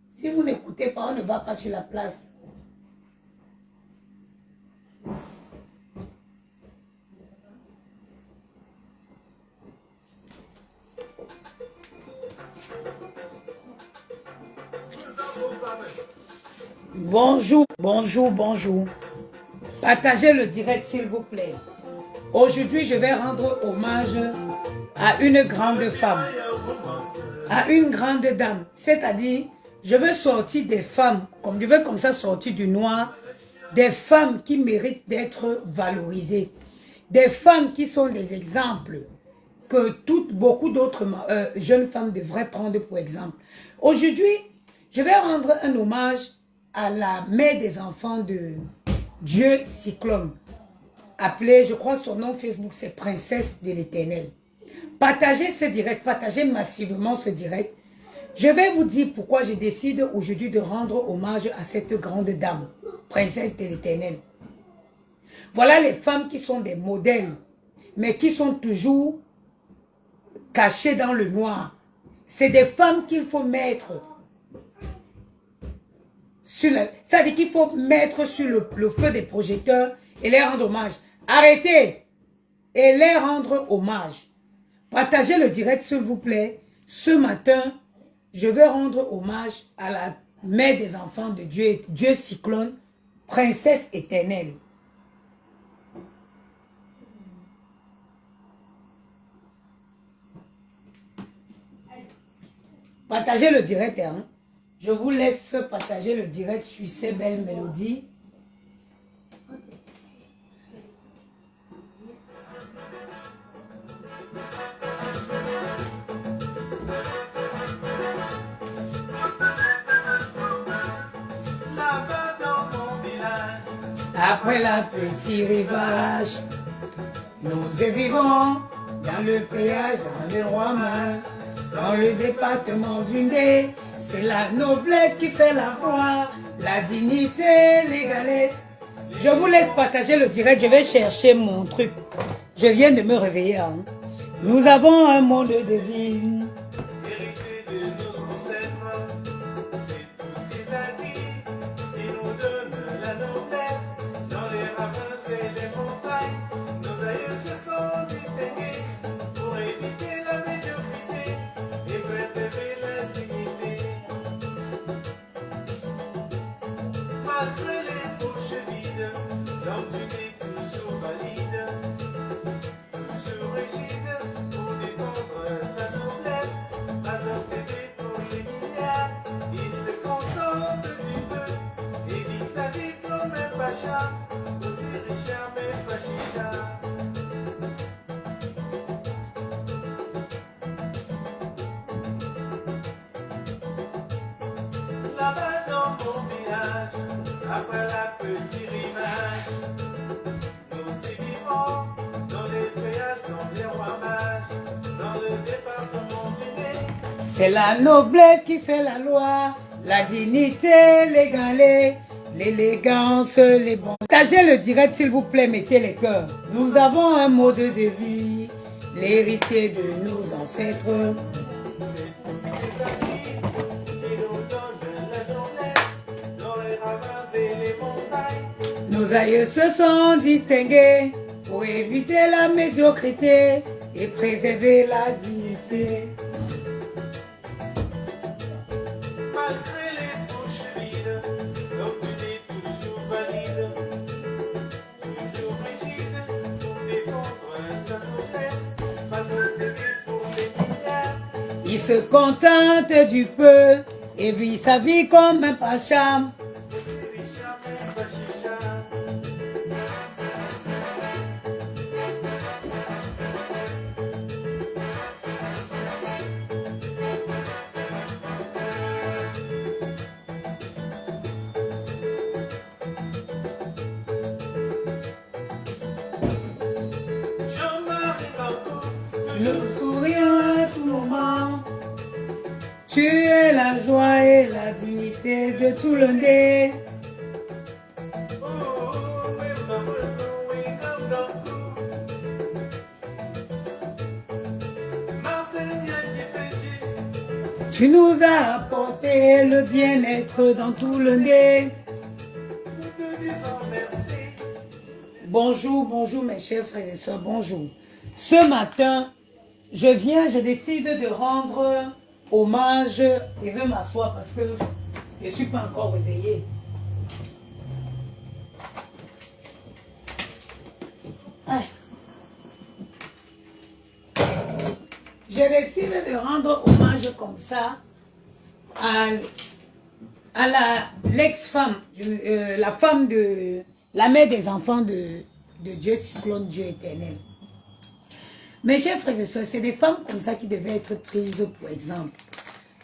Si vous n'écoutez pas, on ne va pas sur la place. Bonjour, bonjour, bonjour. Partagez le direct, s'il vous plaît. Aujourd'hui, je vais rendre hommage à une grande femme, à une grande dame. C'est-à-dire, je veux sortir des femmes, je veux comme ça sortir du noir, des femmes qui méritent d'être valorisées, des femmes qui sont des exemples que beaucoup d'autres jeunes femmes devraient prendre pour exemple. Aujourd'hui, je vais rendre un hommage à la mère des enfants de Dieu Cyclone, appelée, je crois son nom Facebook, c'est Princesse de l'Éternel. Partagez ce direct, partagez massivement ce direct. Je vais vous dire pourquoi je décide aujourd'hui de rendre hommage à cette grande dame, Princesse de l'Éternel. Voilà les femmes qui sont des modèles, mais qui sont toujours cachées dans le noir. C'est des femmes qu'il faut mettre sur c'est-à-dire qu'il faut mettre sur le feu des projecteurs et les rendre hommage. Arrêtez et les rendre hommage. Partagez le direct s'il vous plaît. Ce matin, je vais rendre hommage à la mère des enfants de Dieu, Dieu Cyclone, Princesse éternelle. Partagez le direct, hein. Je vous laisse partager le direct sur ces belles mélodies. Là-bas dans mon village, Après la petite rivage, nous vivons dans le péage, dans le roi mal, dans le département du Ndé. C'est la noblesse qui fait la foi, la dignité, l'égalité. Je vous laisse partager le direct, je vais chercher mon truc. Je viens de me réveiller. Hein. Nous avons un monde de vie. hérité de nos ancêtres, c'est tous ces acquis qui nous donnent la noblesse. Dans les ravins et les montagnes, nos aïeux se sont distingués pour éviter la médiocrité et préserver la dignité. Malgré les poches vides, l'homme du nez toujours valide, toujours rigide pour défendre sa noblesse, pas obsédé pour les milliards, il se contente du peu et vit sa vie comme un pacha, aussi Richard mais pas chicha. Là-bas dans mon village, après la petite rivage, nous y vivons dans les feuillages, dans les rois mages, dans le département du Nez. C'est la noblesse qui fait la loi, la dignité, l'égalité, l'élégance, les bons. Partagez le direct s'il vous plaît, mettez les cœurs. Nous avons un mode de vie, l'héritier de nos ancêtres. C'est tous ces amis qui nous donnent la noblesse, dans les ravins et les montagnes. Nos aïeux se sont distingués pour éviter la médiocrité et préserver la dignité. Malgré les bouches vides, l'homme du nez toujours valide, toujours rigide pour défendre sa noblesse, pas obsédé pour les milliards. Il se contente du peu et vit sa vie comme un pacha. Aussi Richard mais pas chicha. le sourire à tout moment. Tu es la joie et la dignité de tout le nez. Tu nous as apporté le bien-être dans tout le nez. Bonjour, bonjour mes chers frères et sœurs, bonjour. Ce matin, je décide de rendre hommage et je vais m'asseoir parce que je ne suis pas encore réveillée. Je décide de rendre hommage comme ça à l'ex-femme, la femme de la mère des enfants de Dieu Cyclone, Dieu éternel. Mes chers frères et sœurs, c'est des femmes comme ça qui devaient être prises pour exemple.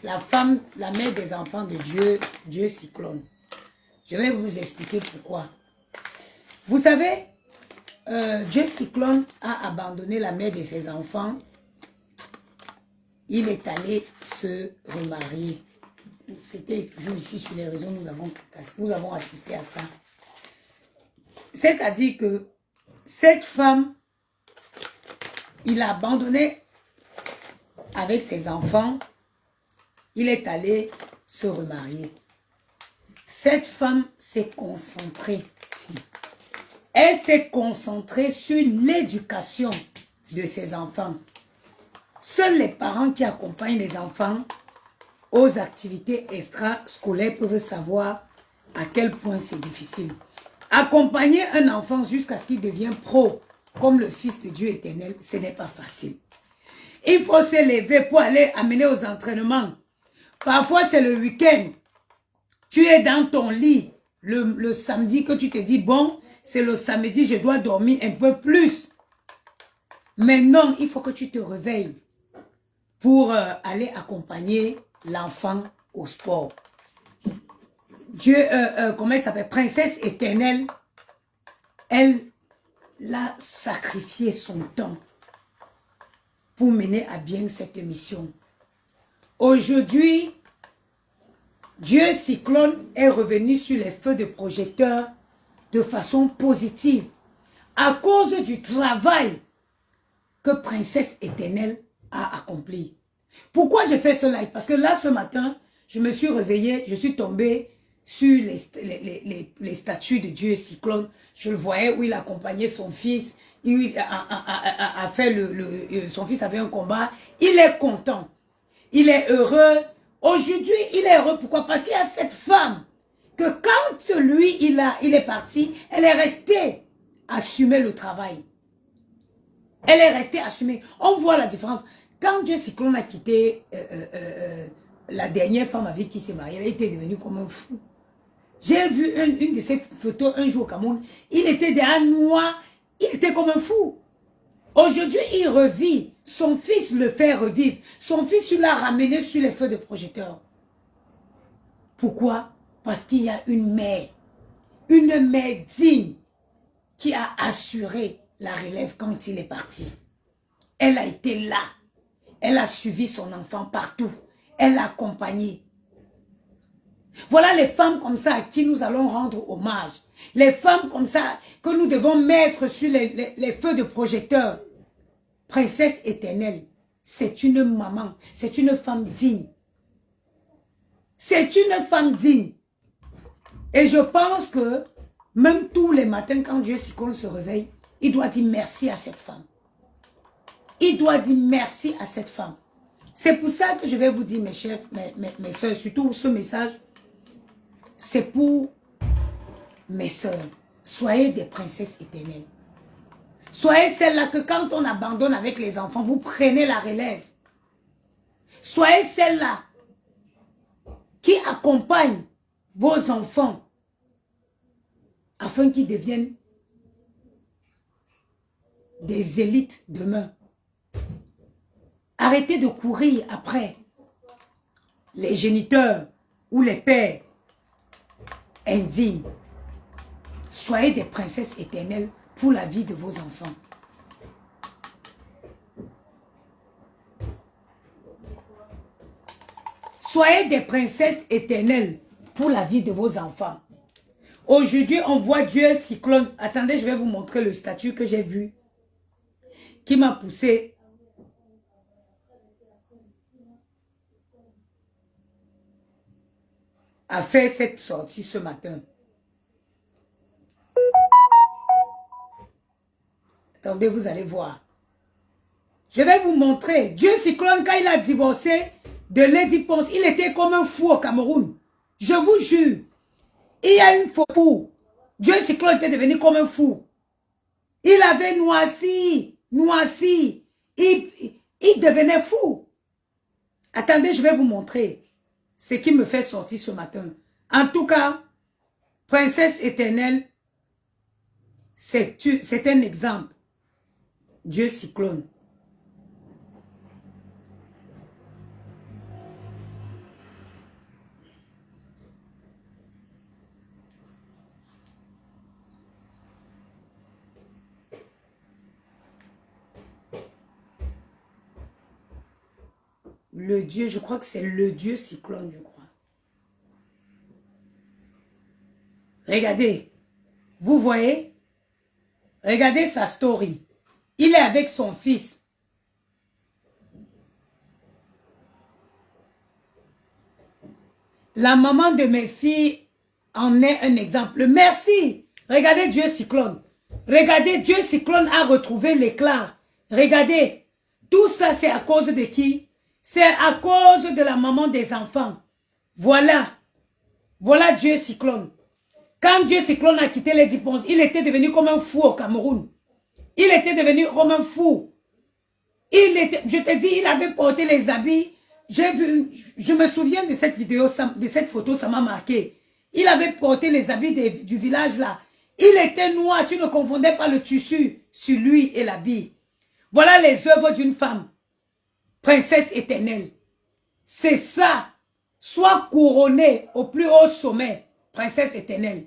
La femme, la mère des enfants de Dieu, Dieu Cyclone. Je vais vous expliquer pourquoi. Vous savez, Dieu Cyclone a abandonné la mère de ses enfants. Il est allé se remarier. C'était toujours ici sur les réseaux, nous avons assisté à ça. C'est-à-dire que cette femme, il a abandonné avec ses enfants. Il est allé se remarier. Cette femme s'est concentrée. Elle s'est concentrée sur l'éducation de ses enfants. Seuls les parents qui accompagnent les enfants aux activités extrascolaires peuvent savoir à quel point c'est difficile. Accompagner un enfant jusqu'à ce qu'il devienne pro, comme le Fils de Dieu éternel, ce n'est pas facile. Il faut se lever pour aller amener aux entraînements. Parfois, c'est le week-end. Tu es dans ton lit le samedi que tu te dis, bon, c'est le samedi, je dois dormir un peu plus. Mais non, il faut que tu te réveilles pour aller accompagner l'enfant au sport. Dieu, comment elle s'appelle, princesse éternelle, elle a sacrifié son temps pour mener à bien cette mission. Aujourd'hui, Dieu Cyclone est revenu sur les feux de projecteur de façon positive à cause du travail que princesse éternelle a accompli. Pourquoi je fais ce live? Parce que là, ce matin, je me suis réveillée, je suis tombée sur les statuts de Dieu Cyclone. Je le voyais où il accompagnait son fils. Il a fait son fils avait un combat. Il est content. Il est heureux. Aujourd'hui, il est heureux. Pourquoi? Parce qu'il y a cette femme que quand lui, il est parti, elle est restée assumer le travail. Elle est restée assumée. On voit la différence. Quand Dieu Cyclone a quitté la dernière femme avec qui il s'est marié, elle était devenue comme un fou. J'ai vu une de ses photos un jour au Cameroun. Il était derrière noir. Il était comme un fou. Aujourd'hui, il revit. Son fils le fait revivre. Son fils l'a ramené sur les feux de projecteur. Pourquoi? Parce qu'il y a une mère digne qui a assuré la relève quand il est parti. Elle a été là. Elle a suivi son enfant partout. Elle l'a accompagné. Voilà les femmes comme ça à qui nous allons rendre hommage. Les femmes comme ça que nous devons mettre sur les feux de projecteur. Princesse éternelle, c'est une maman, c'est une femme digne. C'est une femme digne. Et je pense que même tous les matins quand Dieu Cyclone se réveille, il doit dire merci à cette femme. Il doit dire merci à cette femme. C'est pour ça que je vais vous dire, mes chers, mes soeurs, surtout ce message, c'est pour mes soeurs. Soyez des princesses éternelles. Soyez celles-là que quand on abandonne avec les enfants, vous prenez la relève. Soyez celles-là qui accompagnent vos enfants afin qu'ils deviennent des élites demain. Arrêtez de courir après les géniteurs ou les pères indignes. Soyez des princesses éternelles pour la vie de vos enfants. Soyez des princesses éternelles pour la vie de vos enfants. Aujourd'hui, on voit Dieu cyclone. Attendez, je vais vous montrer le statut que j'ai vu qui m'a poussé à faire cette sortie ce matin. Attendez, vous allez voir. Je vais vous montrer. Dieu cyclone, quand il a divorcé de Lady Ponce, il était comme un fou au Cameroun. Je vous jure. Il y a une fois fou. Dieu cyclone était devenu comme un fou. Il avait noirci. Il devenait fou. Attendez, je vais vous montrer ce qui me fait sortir ce matin. En tout cas, princesse éternelle, c'est un exemple. Dieu cyclone. Le Dieu, je crois que c'est le Dieu cyclone, je crois. Regardez. Vous voyez? Regardez sa story. Il est avec son fils. La maman de mes filles en est un exemple. Merci. Regardez Dieu cyclone. Regardez, Dieu cyclone a retrouvé l'éclat. Regardez. Tout ça, c'est à cause de qui? C'est à cause de la maman des enfants. Voilà. Voilà Dieu cyclone. Quand Dieu cyclone a quitté les Ponce, il était devenu comme un fou au Cameroun. Il était devenu comme un fou. Je te dis, il avait porté les habits. J'ai vu, je me souviens de cette vidéo, de cette photo, ça m'a marqué. Il avait porté les habits du village là. Il était noir, tu ne confondais pas le tissu sur lui et l'habit. Voilà les œuvres d'une femme. Princesse éternelle. C'est ça. Sois couronnée au plus haut sommet. Princesse éternelle.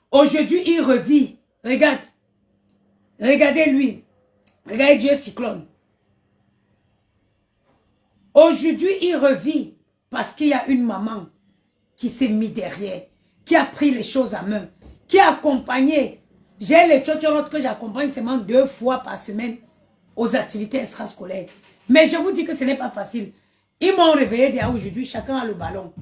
Aujourd'hui, il revit. Regarde. Regardez-lui. Regardez Dieu cyclone. Aujourd'hui, il revit parce qu'il y a une maman qui s'est mise derrière, qui a pris les choses à main, qui a accompagné. J'ai les tchotchorotes que j'accompagne seulement 2 fois par semaine aux activités extrascolaires. Mais je vous dis que ce n'est pas facile. Ils m'ont réveillé déjà aujourd'hui, chacun a le ballon.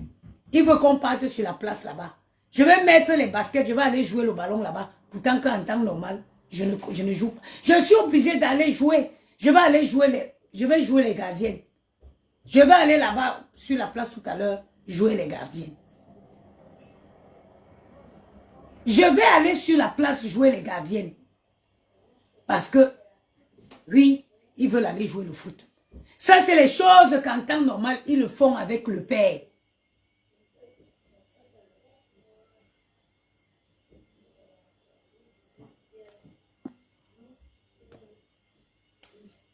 Il veut qu'on parte sur la place là-bas. Je vais mettre les baskets, je vais aller jouer le ballon là-bas. Pourtant qu'en temps normal, je ne joue pas. Je suis obligé d'aller jouer. Je vais jouer les gardiennes. Je vais aller là-bas sur la place tout à l'heure, jouer les gardiennes. Je vais aller sur la place jouer les gardiennes. Parce que, oui, ils veulent aller jouer le foot. Ça, c'est les choses qu'en temps normal, ils le font avec le père.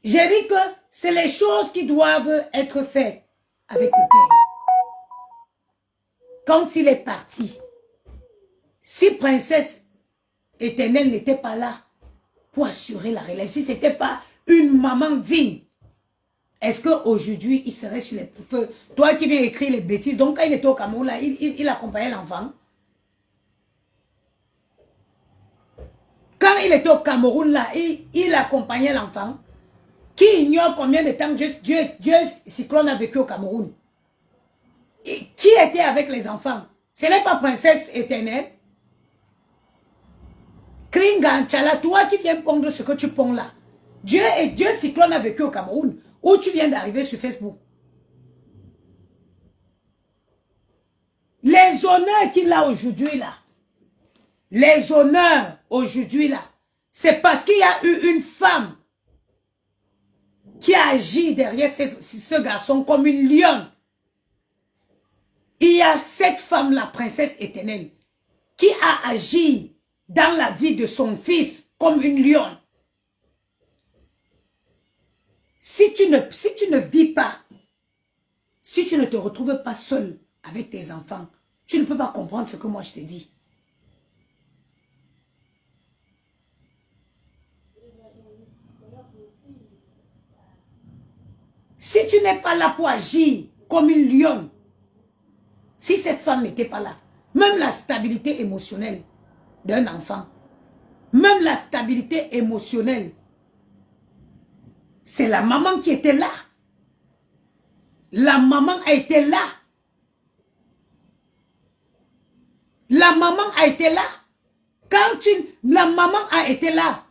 J'ai dit que c'est les choses qui doivent être faites avec le père. Quand il est parti, si princesse éternelle n'était pas là pour assurer la relève, si ce n'était pas une maman digne, est-ce qu'aujourd'hui, il serait sur les feux? Toi qui viens écrire les bêtises, donc quand il était au Cameroun, là, il accompagnait l'enfant. Quand il était au Cameroun, là, il accompagnait l'enfant. Qui ignore combien de temps Dieu cyclone a vécu au Cameroun? Et qui était avec les enfants? Ce n'est pas princesse éternelle. Kringanchala, toi qui viens pondre ce que tu ponds là. Dieu cyclone a vécu au Cameroun. Où tu viens d'arriver sur Facebook. Les honneurs qu'il a aujourd'hui là. Les honneurs aujourd'hui là. C'est parce qu'il y a eu une femme qui a agi derrière ce garçon comme une lionne. Il y a cette femme, la princesse éternelle, qui a agi dans la vie de son fils comme une lionne. Si tu ne vis pas, si tu ne te retrouves pas seul avec tes enfants, tu ne peux pas comprendre ce que moi je te dis. Si tu n'es pas là pour agir comme une lionne, si cette femme n'était pas là, même la stabilité émotionnelle d'un enfant, même la stabilité émotionnelle, c'est la maman qui était là. La maman a été là. La maman a été là. Quand la maman a été là.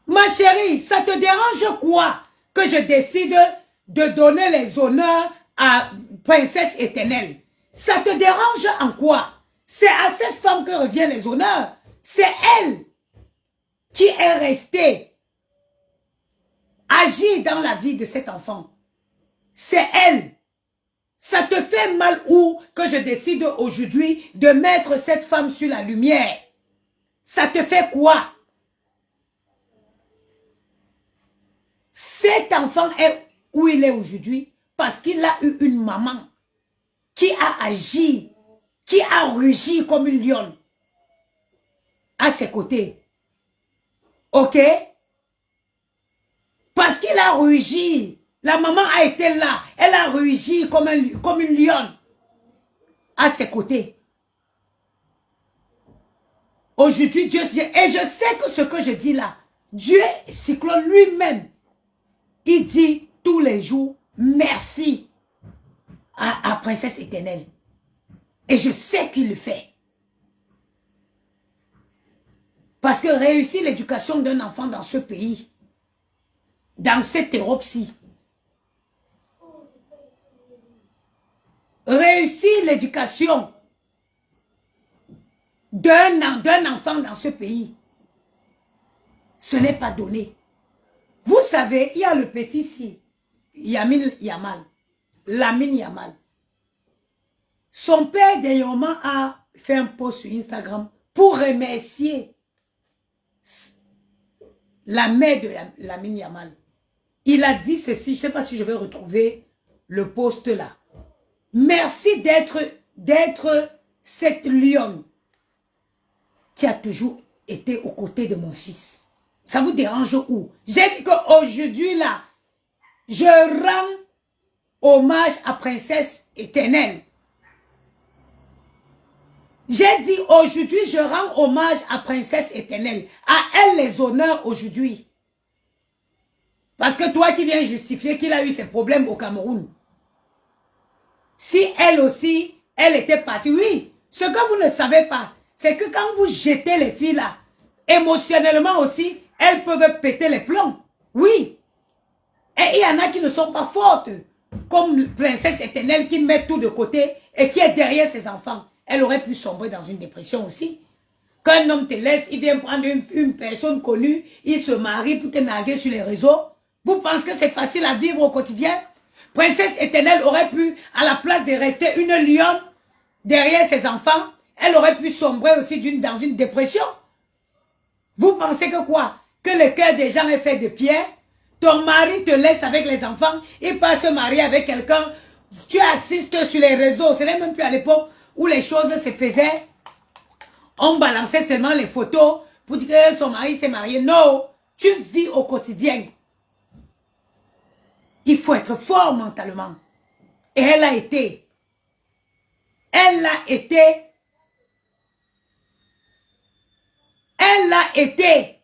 Ma chérie, ça te dérange quoi que je décide de donner les honneurs à Princesse Éternelle? Ça te dérange en quoi? C'est à cette femme que reviennent les honneurs. C'est elle qui est restée agir dans la vie de cet enfant. C'est elle. Ça te fait mal ou que je décide aujourd'hui de mettre cette femme sur la lumière? Ça te fait quoi? Cet enfant est où il est aujourd'hui parce qu'il a eu une maman qui a agi, qui a rugi comme une lionne à ses côtés. Ok? Parce qu'il a rugi. La maman a été là. Elle a rugi comme une lionne à ses côtés. Aujourd'hui, Dieu dit, et je sais que ce que je dis là, Dieu, Cyclone lui-même, il dit tous les jours, merci à Princesse Éternelle. Et je sais qu'il le fait. Parce que réussir l'éducation d'un enfant dans ce pays, dans cette Europe-ci, réussir l'éducation d'un enfant dans ce pays, ce n'est pas donné. Vous savez, il y a le petit ici, Lamine Yamal. Son père dernièrement a fait un post sur Instagram pour remercier la mère de Lamine Yamal. Il a dit ceci, je ne sais pas si je vais retrouver le post là. Merci d'être cette lionne qui a toujours été aux côtés de mon fils. Ça vous dérange où? J'ai dit qu'aujourd'hui là, je rends hommage à Princesse Éternelle. J'ai dit aujourd'hui, je rends hommage à Princesse Éternelle. À elle les honneurs aujourd'hui. Parce que toi qui viens justifier qu'il a eu ses problèmes au Cameroun. Si elle aussi, elle était partie, oui. Ce que vous ne savez pas, c'est que quand vous jetez les filles là, émotionnellement aussi, elles peuvent péter les plombs. Oui. Et il y en a qui ne sont pas fortes. Comme Princesse Éternelle qui met tout de côté et qui est derrière ses enfants. Elle aurait pu sombrer dans une dépression aussi. Quand un homme te laisse, il vient prendre une personne connue, il se marie pour te narguer sur les réseaux. Vous pensez que c'est facile à vivre au quotidien? Princesse Éternelle aurait pu, à la place de rester une lionne derrière ses enfants, elle aurait pu sombrer aussi dans une dépression. Vous pensez que quoi? Que le cœur des gens est fait de pierre? Ton mari te laisse avec les enfants, il part se marier avec quelqu'un, tu assistes sur les réseaux, ce n'est même plus à l'époque où les choses se faisaient. On balançait seulement les photos pour dire que son mari s'est marié. Non, tu vis au quotidien. Il faut être fort mentalement. Et elle a été. Elle a été. Elle a été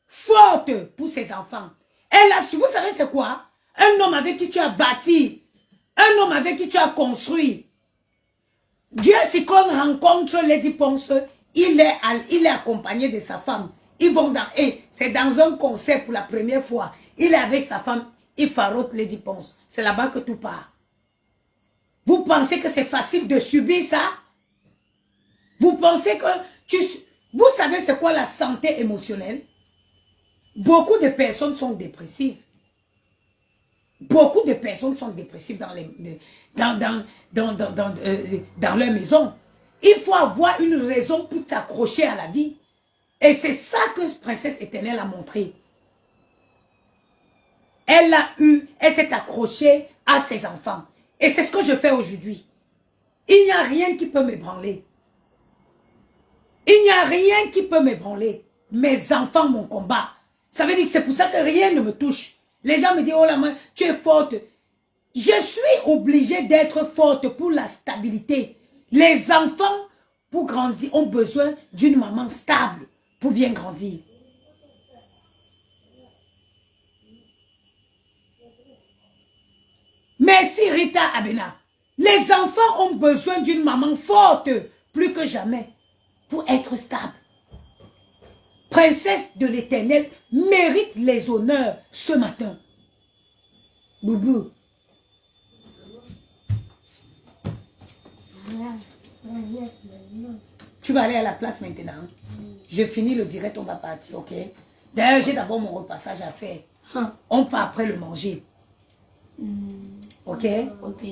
forte pour ses enfants. Elle a su, vous savez c'est quoi? Un homme avec qui tu as bâti. Un homme avec qui tu as construit. Dieu, si qu'on rencontre Lady Ponce, il est accompagné de sa femme. Ils vont dans, et c'est dans un concert pour la première fois. Il est avec sa femme, il farote Lady Ponce. C'est là-bas que tout part. Vous pensez que c'est facile de subir ça? Vous pensez que vous savez c'est quoi la santé émotionnelle? Beaucoup de personnes sont dépressives. Beaucoup de personnes sont dépressives dans leur maison. Il faut avoir une raison pour s'accrocher à la vie. Et c'est ça que Princesse Éternelle a montré. Elle s'est accrochée à ses enfants. Et c'est ce que je fais aujourd'hui. Il n'y a rien qui peut m'ébranler. Il n'y a rien qui peut m'ébranler. Mes enfants, mon combat. Ça veut dire que c'est pour ça que rien ne me touche. Les gens me disent, oh la main, tu es forte. Je suis obligée d'être forte pour la stabilité. Les enfants, pour grandir, ont besoin d'une maman stable pour bien grandir. Merci Rita Abena. Les enfants ont besoin d'une maman forte, plus que jamais, pour être stable. Princesse de l'Éternel mérite les honneurs ce matin. Boubou. Tu vas aller à la place maintenant. Je finis le direct, on va partir, ok? D'ailleurs, j'ai d'abord mon repassage à faire. On part après le manger. Ok? Ok.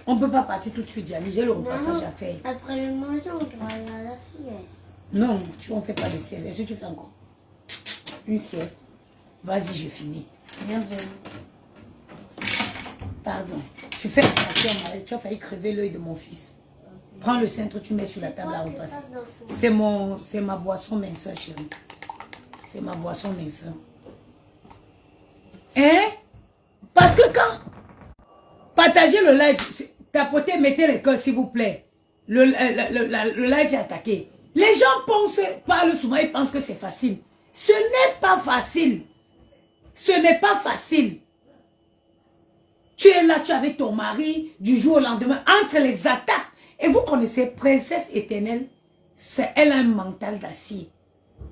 On ne peut pas partir tout de suite, Gianni. J'ai le repassage à faire. Après le manger, on doit aller à la sieste. Non, tu ne fais pas de sieste. Est-ce que tu fais encore une sieste? Vas-y, je finis. Bien. Pardon. Tu fais attention, Maëlle. Tu as failli crever l'œil de mon fils. Prends le centre, tu mets sur la table à repasser. C'est ma boisson minceur, chérie. C'est ma boisson minceur. Hein? Parce que quand... Partagez le live. Tapotez, mettez les cœurs, s'il vous plaît. Le live est attaqué. Les gens parlent souvent, ils pensent que c'est facile. Ce n'est pas facile. Ce n'est pas facile. Tu es là, tu es avec ton mari, du jour au lendemain, entre les attaques. Et vous connaissez, princesse éternelle, elle a un mental d'acier.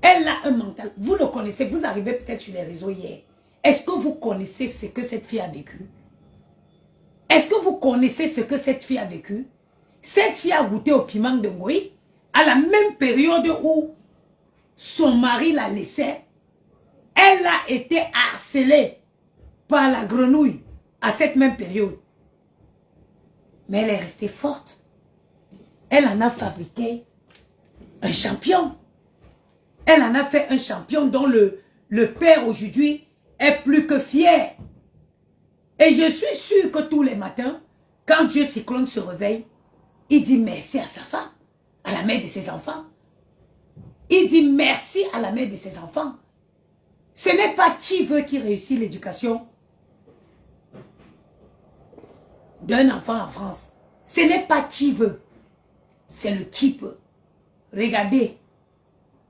Elle a un mental. Vous le connaissez, vous arrivez peut-être sur les réseaux hier. Est-ce que vous connaissez ce que cette fille a vécu? Est-ce que vous connaissez ce que cette fille a vécu? Cette fille a goûté au piment de Ngoï à la même période où son mari la laissait. Elle a été harcelée par la grenouille à cette même période. Mais elle est restée forte. Elle en a fabriqué un champion. Elle en a fait un champion dont le père aujourd'hui est plus que fier. Et je suis sûre que tous les matins, quand Dieu Cyclone se réveille, il dit merci à sa femme, à la mère de ses enfants. Il dit merci à la mère de ses enfants. Ce n'est pas qui veut qui réussit l'éducation d'un enfant en France. Ce n'est pas qui veut. C'est le qui peut. Regardez,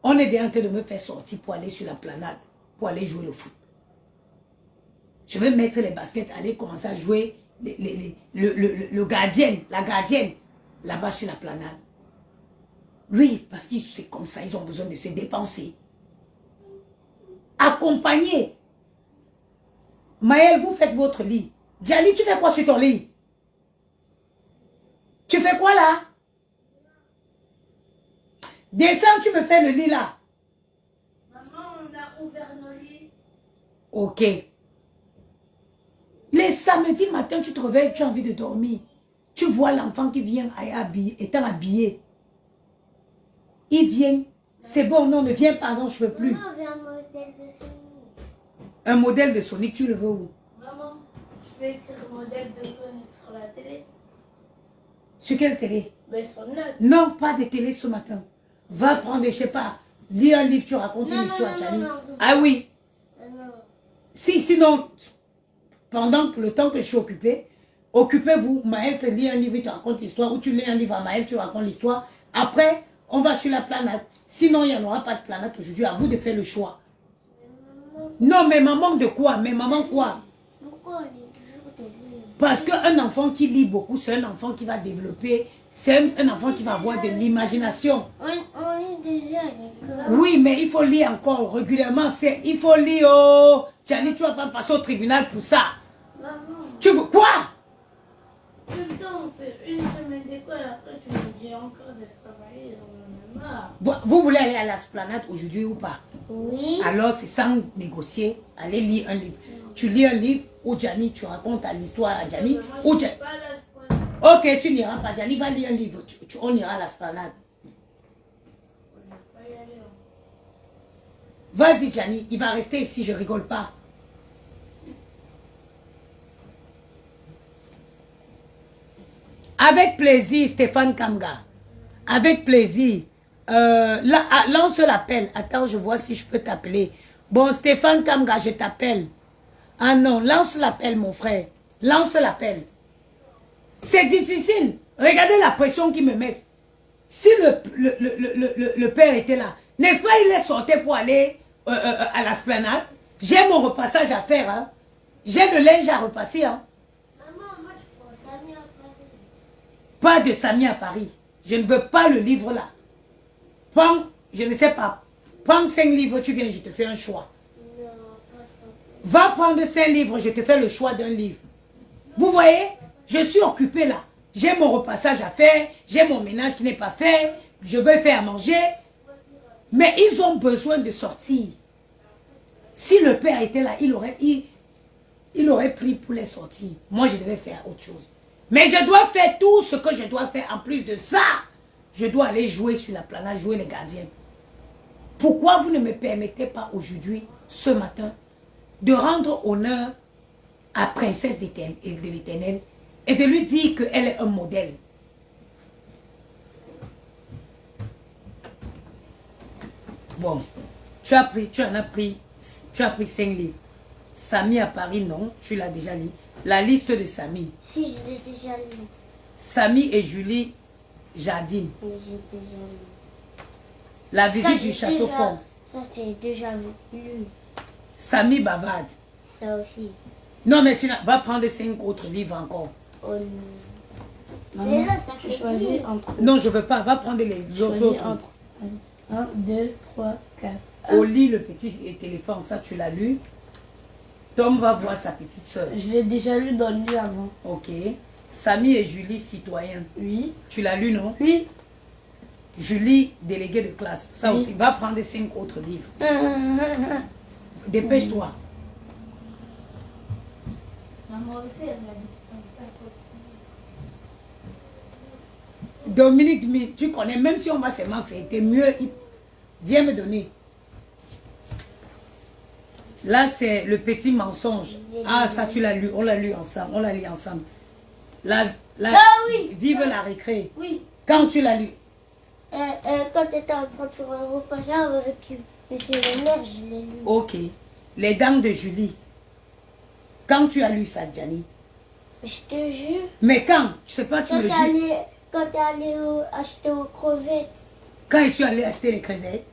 on est déjà en train de me faire sortir pour aller sur la planade, pour aller jouer le foot. Je vais mettre les baskets, aller commencer à jouer le gardien, la gardienne, là-bas sur la planade. Oui, parce que c'est comme ça, ils ont besoin de se dépenser. Accompagner. Maëlle, vous faites votre lit. Gianni, tu fais quoi sur ton lit? Tu fais quoi là? Descends, tu me fais le lit là. Maman, on a ouvert nos lits. Ok. Les samedis matin, tu te réveilles, tu as envie de dormir. Tu vois l'enfant qui vient étant habillé. Il vient. C'est bon, non, ne viens pas, non, je ne veux plus. Maman, un modèle de Sonic. Un modèle de Sonic, tu le veux où? Maman, je vais écrire modèle de Sonic sur la télé. Sur quelle télé? Mais sur note. Non, pas de télé ce matin. Va prendre, je ne sais pas, lis un livre, tu racontes une histoire, Gianni. Ah oui. Non. Si, sinon, pendant le temps que je suis occupée, occupez-vous, Maëlle te lit un livre, il te raconte l'histoire, ou tu lis un livre à Maëlle, tu racontes l'histoire. Après, on va sur la planète. Sinon, il n'y en aura pas de planète aujourd'hui. À vous de faire le choix. Non, mais maman de quoi? Mais maman quoi? Pourquoi on lit toujours des livres? Parce qu'un enfant qui lit beaucoup, c'est un enfant qui va développer, c'est un enfant qui va avoir de l'imagination. On lit déjà à l'école. Oui, mais il faut lire encore régulièrement. Il faut lire. Oh, Gianni, tu vas pas passer au tribunal pour ça. Maman, Tu veux quoi? tout le temps on fait une semaine d'école, après tu me dis encore de travailler, j'en ai marre. Vous voulez aller à l'esplanade aujourd'hui ou pas? Oui. Alors, c'est sans négocier. Allez lire un livre. Tu lis un livre où Gianni, tu racontes l'histoire à Gianni. Ou Gianni. Ok, tu n'iras pas. Gianni va lire un livre. On ira à l'esplanade. Vas-y, Gianni. Il va rester ici, je rigole pas. Avec plaisir, Stéphane Kamga. Avec plaisir. Lance l'appel. Attends, je vois si je peux t'appeler. Bon, Stéphane Kamga, je t'appelle. Ah non, lance l'appel, mon frère. Lance l'appel. C'est difficile. Regardez la pression qu'ils me mettent. Si le père était là, n'est-ce pas, il est sorti pour aller à l'esplanade. J'ai mon repassage à faire. Hein. J'ai le linge à repasser. Hein. Maman, moi je prends Samy à Paris. Pas de Samy à Paris. Je ne veux pas le livre là. Prends, je ne sais pas. Prends 5 livres, tu viens, je te fais un choix. Non, pas ça. Va prendre 5 livres, je te fais le choix d'un livre. Vous voyez, je suis occupée là. J'ai mon repassage à faire, j'ai mon ménage qui n'est pas fait, je veux faire à manger. Mais ils ont besoin de sortir. Si le père était là, il aurait pris pour les sortir. Moi, je devais faire autre chose. Mais je dois faire tout ce que je dois faire. En plus de ça, je dois aller jouer sur la planète, jouer les gardiens. Pourquoi vous ne me permettez pas aujourd'hui, ce matin, de rendre honneur à Princesse de l'Éternel et de lui dire qu'elle est un modèle. Bon, tu as pris 5 livres. Samy à Paris, non, tu l'as déjà lu. La liste de Samy. Si, je l'ai déjà lu. Samy et Julie Jardine. Mais j'ai déjà lu. La visite j'ai du château déjà- fort. Ça, j'ai déjà lu. Samy bavarde. Ça aussi. Non, mais finalement, va prendre 5 autres livres encore. Oh non. Maman, Mais là, ça tu fait choisis lire. entre. Non, je veux pas. Va prendre les Choisis autres. entre 1, 2, 3, 4. Au lit, le petit téléphone, ça tu l'as lu. Tom va voir sa petite soeur. Je l'ai déjà lu dans le livre avant. Ok. Samy et Julie, citoyens. Oui. Tu l'as lu, non? Oui. Julie, déléguée de classe. Ça Oui. aussi. Va prendre 5 autres livres. Dépêche-toi. Maman, le fait, elle m'a dit. Dominique, tu connais, même si on va seulement fêter, mieux, viens me donner. Là, c'est le petit mensonge. Ah, ça, tu l'as lu. On l'a lu ensemble. On l'a lu ensemble. Ah oui. Vive la récré. Oui. Quand tu l'as lu. Quand tu étais en train de faire un repas avec monsieur le maire, je l'ai lu. Ok. Les dents de Julie. Quand tu as lu ça, Gianni. Je te jure. Mais quand? Je sais pas, tu Quand me t'es jures. allé, acheter aux crevettes. Quand je suis allé acheter les crevettes.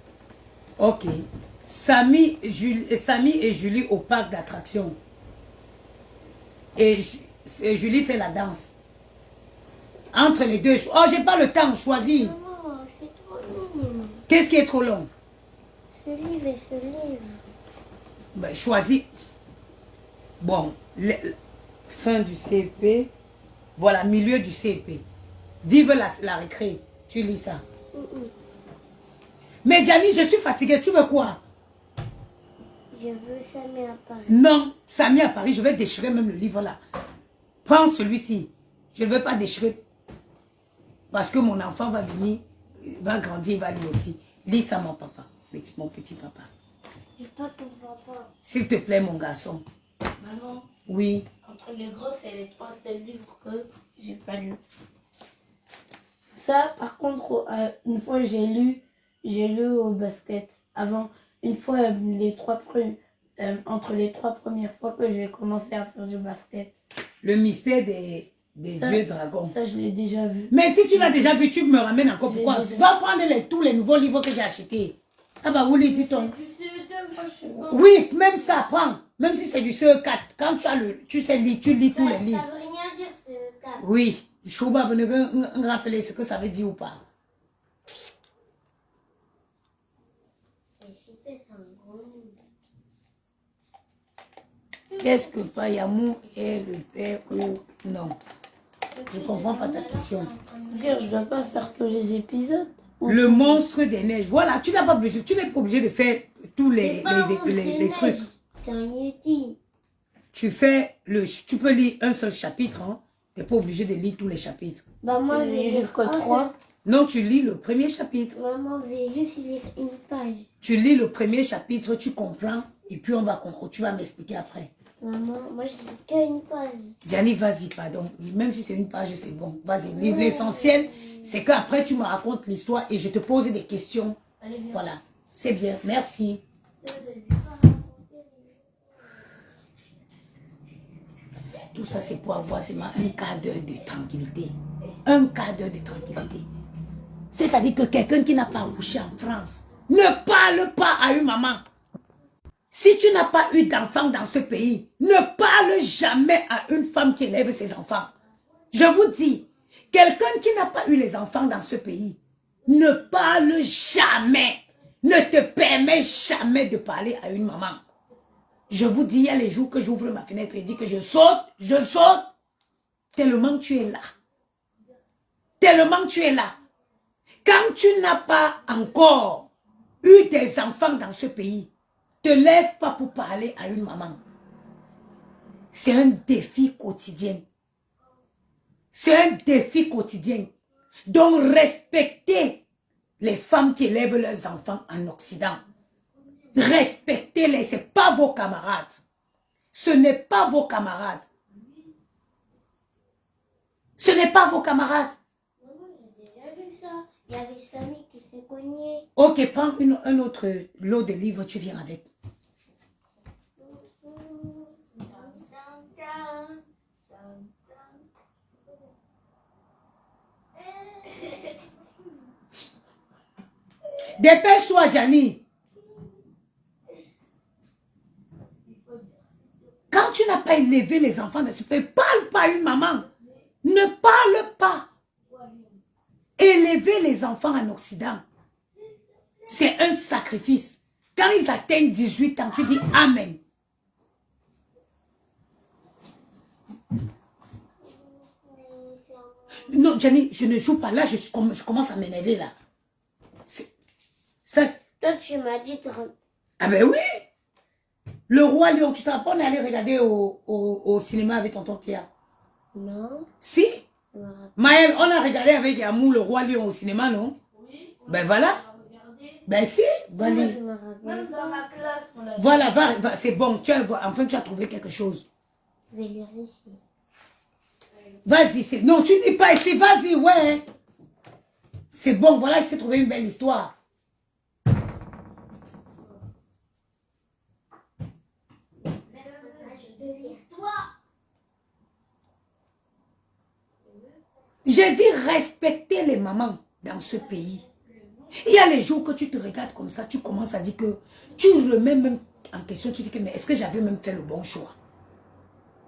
Ok. Samy et Julie au parc d'attractions. Et Julie fait la danse. Entre les deux. Oh, j'ai pas le temps. Choisis. Maman, c'est trop long. Qu'est-ce qui est trop long? Ce livre et ce livre. Ben, choisis. Bon. Fin du CP. Voilà, milieu du CP. Vive la récré. Tu lis ça. Mais Gianni, je suis fatiguée. Tu veux quoi? Je veux Samy à Paris. Non, Samy à Paris, je vais déchirer même le livre là. Prends celui-ci. Je ne veux pas déchirer. Parce que mon enfant va venir, va grandir, il va lui aussi. Lis ça, mon papa. Mon petit papa. J'ai pas ton papa. S'il te plaît, mon garçon. Maman, Oui. entre les grosses et les 3 seuls livres que j'ai pas lu. Ça, par contre, une fois j'ai lu au basket. Avant, une fois, entre les 3 premières fois que j'ai commencé à faire du basket. Le mystère des Ça, dieux dragons. Ça, je l'ai déjà vu. Mais si tu l'as déjà vu, tu me ramènes encore. Je l'ai Pourquoi? déjà. Va prendre tous les nouveaux livres que j'ai achetés. Ah bah, vous les dites-on. Du CE2, moi je suis pas. Oui, même ça, prends. Même si c'est du CE4. Quand tu as tu sais lire, tu lis tous les livres. Ça veut rien dire CE4. Oui. Chouba, vous me rappeler ce que ça veut dire ou pas. Et si c'est un gros livre. Qu'est-ce que Payamou est le père ou non? Je comprends pas ta question. Regarde, je dois pas faire tous les épisodes. Le monstre des neiges. Voilà, tu n'es pas obligé de faire tous les C'est pas un monstre des trucs. neiges. C'est un Yeti. Tu peux lire un seul chapitre, hein. Tu n'es pas obligé de lire tous les chapitres. Bah moi je vais Jusqu'au lire un 3. Non, tu lis le premier chapitre. seul. Maman, je vais juste lire une page. Tu lis le premier chapitre, tu comprends, et puis tu vas m'expliquer après. Maman, moi je lis qu'une page. Gianni, vas-y, pardon. Même si c'est une page, c'est bon. Vas-y. L'essentiel, c'est qu'après, tu me racontes l'histoire et je te pose des questions. Allez, viens. Voilà. C'est bien. Merci. Tout ça, c'est pour avoir seulement un quart d'heure de tranquillité. Un quart d'heure de tranquillité. C'est-à-dire que quelqu'un qui n'a pas accouché en France ne parle pas à une maman. Si tu n'as pas eu d'enfant dans ce pays, ne parle jamais à une femme qui élève ses enfants. Je vous dis, quelqu'un qui n'a pas eu les enfants dans ce pays, ne parle jamais, ne te permet jamais de parler à une maman. Je vous dis, il y a les jours que j'ouvre ma fenêtre et dis que je saute, tellement tu es là. Tellement tu es là. Quand tu n'as pas encore eu des enfants dans ce pays, te lève pas pour parler à une maman. C'est un défi quotidien. C'est un défi quotidien. Donc respectez les femmes qui élèvent leurs enfants en Occident. Respectez-les, ce n'est pas vos camarades. Ce n'est pas vos camarades. Ce n'est pas vos camarades. Maman, j'ai déjà vu ça. Il y avait Samy qui s'est cogné. Ok, prends un autre lot de livres, tu viens avec. Dépêche-toi, Gianni. Quand tu n'as pas élevé les enfants de ce pays, parle pas à une maman. Ne parle pas. Élever les enfants en Occident, c'est un sacrifice. Quand ils atteignent 18 ans, tu dis Amen. Non, Gianni, je ne joue pas. Là, je commence à m'énerver, là. Ça, Toi, tu m'as dit de... ah ben oui. Le Roi Lion, tu te rappelles, on est allé regarder au cinéma avec tonton Pierre. Non. Si. Maël, on a regardé avec Amou le Roi Lion au cinéma, non? Oui. Ben voilà. Ben si, Vali. Même dans ma classe, on l'a... Voilà, va, c'est bon. Enfin, tu as trouvé quelque chose. Je vais lire ici. Vas-y, non, tu dis pas ici, vas-y, ouais. C'est bon, voilà, je t'ai trouvé une belle histoire. J'ai dit respecter les mamans dans ce pays. Il y a les jours que tu te regardes comme ça, tu commences à dire que tu remets même en question, tu dis que mais est-ce que j'avais même fait le bon choix?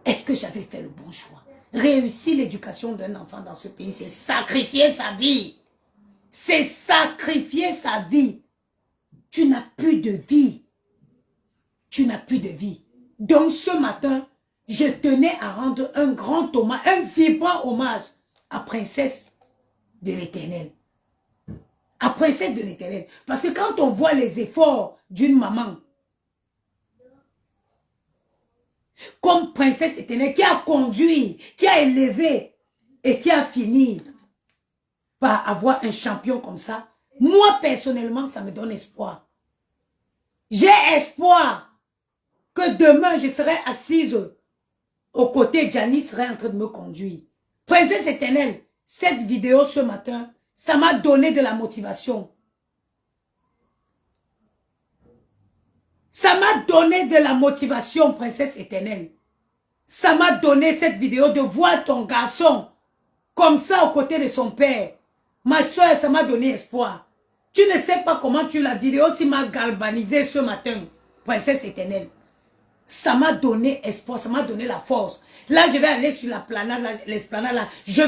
Est-ce que j'avais fait le bon choix? Réussir l'éducation d'un enfant dans ce pays, c'est sacrifier sa vie. C'est sacrifier sa vie. Tu n'as plus de vie. Tu n'as plus de vie. Donc ce matin, je tenais à rendre un grand hommage, un vibrant hommage à Princesse de l'Éternel. À Princesse de l'Éternel. Parce que quand on voit les efforts d'une maman, comme Princesse Éternelle, qui a conduit, qui a élevé et qui a fini par avoir un champion comme ça, moi personnellement, ça me donne espoir. J'ai espoir que demain, je serai assise aux côtés de Gianni serait en train de me conduire. Princesse Éternelle, cette vidéo ce matin, ça m'a donné de la motivation. Ça m'a donné de la motivation, Princesse Éternelle. Ça m'a donné cette vidéo de voir ton garçon comme ça aux côtés de son père. Ma soeur, ça m'a donné espoir. Tu ne sais pas comment la vidéo si m'a galvanisé ce matin, Princesse Éternelle. Ça m'a donné espoir, ça m'a donné la force. Là, je vais aller sur la planade, l'esplanade là. Je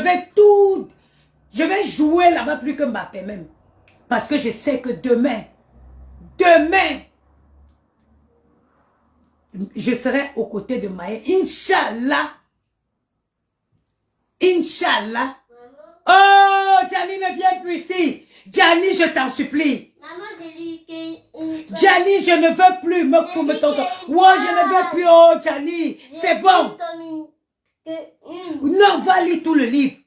vais jouer là-bas plus que Mbappé même. Parce que je sais que demain, je serai aux côtés de Maë. Inch'Allah. Inch'Allah. Oh, Gianni, ne viens plus ici. Gianni, je t'en supplie. Maman, j'ai lu que... Gianni, je ne veux plus me tonton. Ouais, je ne veux plus. Oh, Gianni, c'est bon. Non, va lire tout le livre.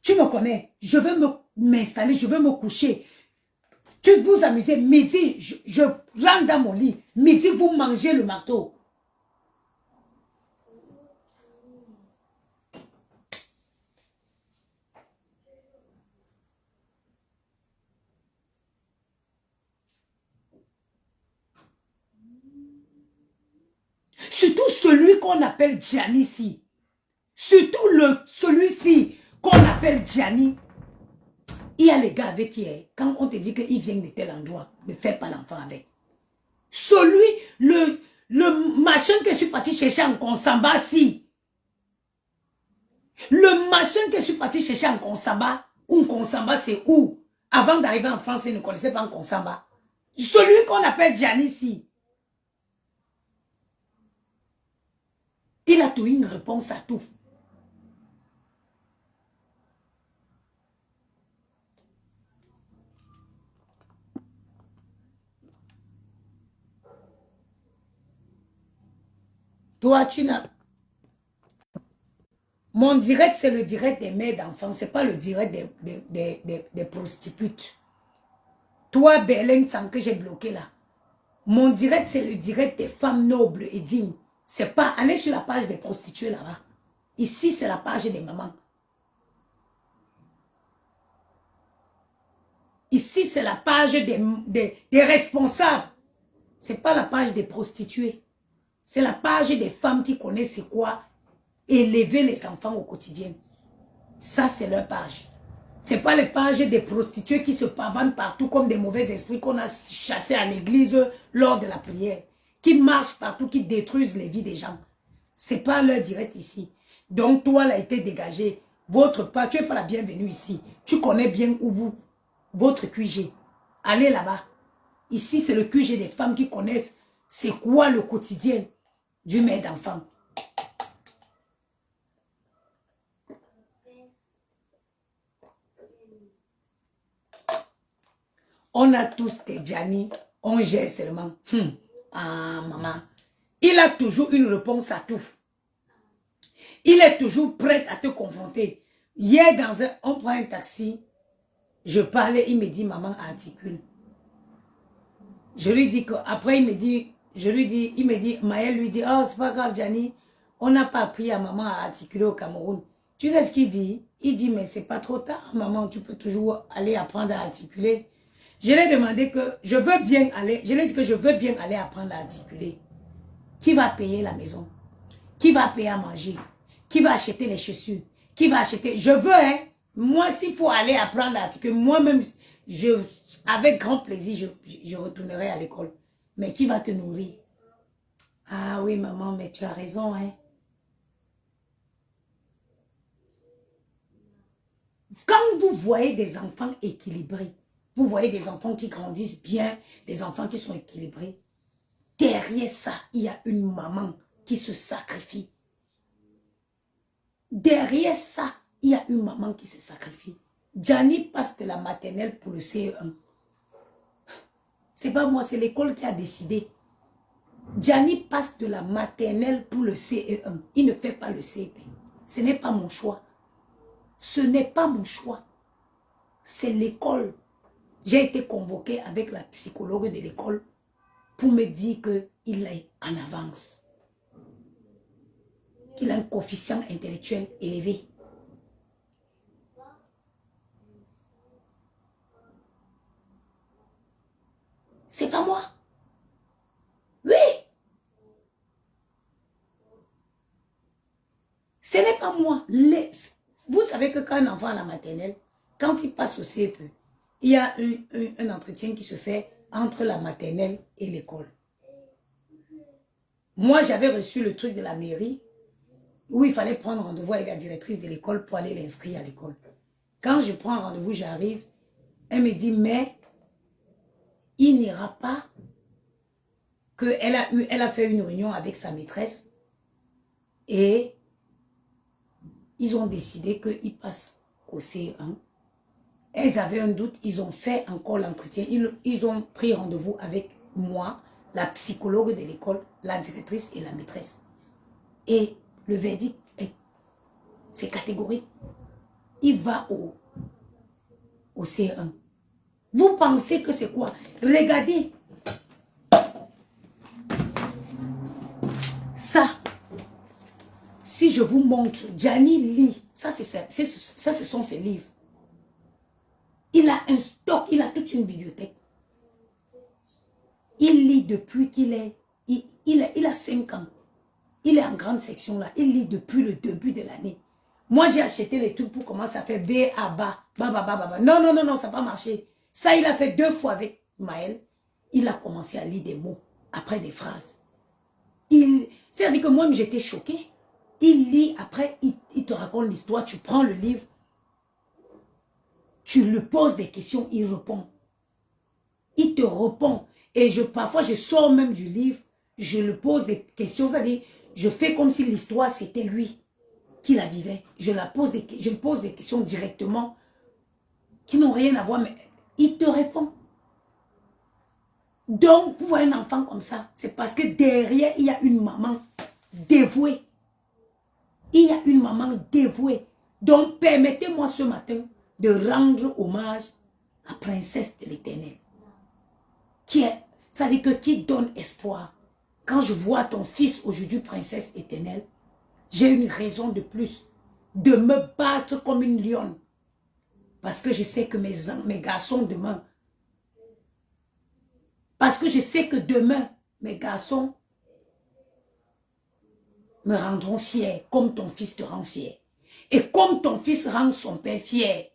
Tu me connais. Je veux m'installer, je veux me coucher. Tu vous amusez. Midi, je rentre dans mon lit. Midi, vous mangez le marteau. Surtout celui qu'on appelle Gianni ici. Surtout celui-ci qu'on appelle Gianni. Il y a les gars avec qui, quand on te dit qu'il vient de tel endroit, ne fais pas l'enfant avec. Celui, le machin que je suis parti chercher en Konsamba, si. Le machin que je suis parti chercher en Konsamba, ou Konsamba c'est où? Avant d'arriver en France, il ne connaissait pas en Konsamba. Celui qu'on appelle Gianni ici. Il a trouvé une réponse à tout. Toi, tu n'as... Mon direct, c'est le direct des mères d'enfants. Ce n'est pas le direct des prostitutes. Toi, Berlin, sans que j'ai bloqué là. Mon direct, c'est le direct des femmes nobles et dignes. C'est pas aller sur la page des prostituées là-bas. Ici, c'est la page des mamans. Ici, c'est la page des responsables. Ce n'est pas la page des prostituées. C'est la page des femmes qui connaissent c'est quoi élever les enfants au quotidien. Ça, c'est leur page. Ce n'est pas les pages des prostituées qui se pavanent partout comme des mauvais esprits qu'on a chassés à l'église lors de la prière. Qui marchent partout, qui détruisent les vies des gens. Ce n'est pas leur direct ici. Donc, toi, là, a été dégagé. Votre page, tu n'es pas la bienvenue ici. Tu connais bien où vous, votre QG. Allez là-bas. Ici, c'est le QG des femmes qui connaissent c'est quoi le quotidien du mère d'enfant. On a tous des Gianni, on gère seulement. Ah, maman. Il a toujours une réponse à tout. Il est toujours prêt à te confronter. Hier, on prend un taxi, je parlais, il me dit, maman, articule. Je lui dis qu'après, il me dit, Maël lui dit, oh, c'est pas grave, Gianni, on n'a pas appris à maman à articuler au Cameroun. Tu sais ce qu'il dit? Il dit, mais c'est pas trop tard, maman, tu peux toujours aller apprendre à articuler. Je lui ai demandé que je veux bien aller, je lui ai dit que je veux bien aller apprendre à articuler. Qui va payer la maison? Qui va payer à manger? Qui va acheter les chaussures? Qui va acheter? Je veux, hein. Moi, s'il faut aller apprendre à articuler, moi-même, avec grand plaisir, je retournerai à l'école. Mais qui va te nourrir? Ah oui, maman, mais tu as raison, hein. Quand vous voyez des enfants équilibrés, vous voyez des enfants qui grandissent bien, des enfants qui sont équilibrés, derrière ça, il y a une maman qui se sacrifie. Derrière ça, il y a une maman qui se sacrifie. Gianni passe de la maternelle pour le CE1. C'est pas moi, c'est l'école qui a décidé. Gianni passe de la maternelle pour le CE1. Il ne fait pas le CP. Ce n'est pas mon choix. Ce n'est pas mon choix. C'est l'école. J'ai été convoquée avec la psychologue de l'école pour me dire qu'il est en avance. Qu'il a un coefficient intellectuel élevé. C'est pas moi. Oui. Ce n'est pas moi. Vous savez que quand un enfant à la maternelle, quand il passe au CEP, il y a un entretien qui se fait entre la maternelle et l'école. Moi, j'avais reçu le truc de la mairie où il fallait prendre rendez-vous avec la directrice de l'école pour aller l'inscrire à l'école. Quand je prends rendez-vous, j'arrive, elle me dit, mais il n'ira pas, qu'elle a fait une réunion avec sa maîtresse et ils ont décidé qu'il passe au CE1. Elles avaient un doute, ils ont fait encore l'entretien, ils ont pris rendez-vous avec moi, la psychologue de l'école, la directrice et la maîtresse. Et le verdict, c'est catégorique. Il va au CE1. Vous pensez que c'est quoi? Regardez. Ça. Si je vous montre, Gianni lit. Ça, ce sont ses livres. Il a un stock, il a toute une bibliothèque. Il lit depuis qu'il est... Il a 5 ans. il est en grande section là. Il lit depuis le début de l'année. Moi, j'ai acheté les trucs pour commencer à faire B, A, ba, ba, ba, ba, ba, ba. Non, non, non, non, ça n'a pas marché. Ça, il a fait 2 fois avec Maël. Il a commencé à lire des mots, après des phrases. C'est-à-dire que moi, j'étais choquée. Il lit, après, il te raconte l'histoire, tu prends le livre, tu lui poses des questions, il répond. Il te répond. Et parfois, je sors même du livre, je lui pose des questions, c'est-à-dire, je fais comme si l'histoire, c'était lui qui la vivait. Je lui pose des questions directement, qui n'ont rien à voir, mais il te répond. Donc, vous voyez un enfant comme ça, c'est parce que derrière, il y a une maman dévouée. Il y a une maman dévouée. Donc, permettez-moi ce matin de rendre hommage à Princesse de l'Éternel. Ça veut dire qui donne espoir. Quand je vois ton fils aujourd'hui, Princesse éternelle, j'ai une raison de plus de me battre comme une lionne. Parce que je sais que mes garçons demain, mes garçons me rendront fier, comme ton fils te rend fier. Et comme ton fils rend son père fier.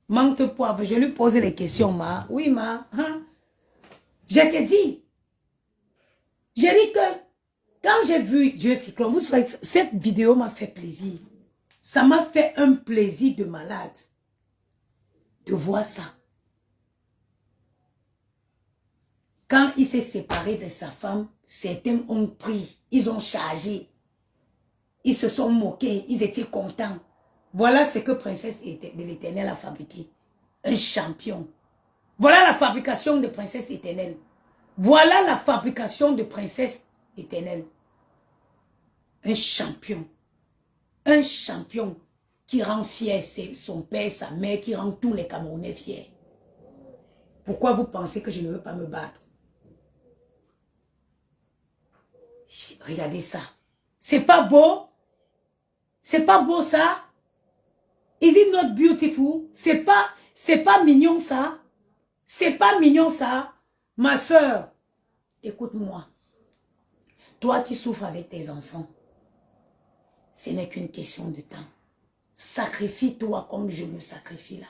Manque de poivre, je lui pose les questions, ma. Oui, ma. Hein? Je te dis. J'ai dit que quand j'ai vu Dieu Cyclone, vous savez, cette vidéo m'a fait plaisir. Ça m'a fait un plaisir de malade de voir ça. Quand il s'est séparé de sa femme, certains ont pris, ils ont chargé. Ils se sont moqués, ils étaient contents. Voilà ce que Princesse de l'Éternel a fabriqué. Un champion. Voilà la fabrication de Princesse éternelle. Voilà la fabrication de Princesse éternelle. Un champion. Un champion qui rend fier son père, sa mère, qui rend tous les Camerounais fiers. Pourquoi vous pensez que je ne veux pas me battre? Regardez ça. C'est pas beau? C'est pas beau ça? Is it not beautiful? C'est pas mignon ça? C'est pas mignon ça? Ma soeur, écoute-moi. Toi qui souffres avec tes enfants, ce n'est qu'une question de temps. Sacrifie-toi comme je me sacrifie là.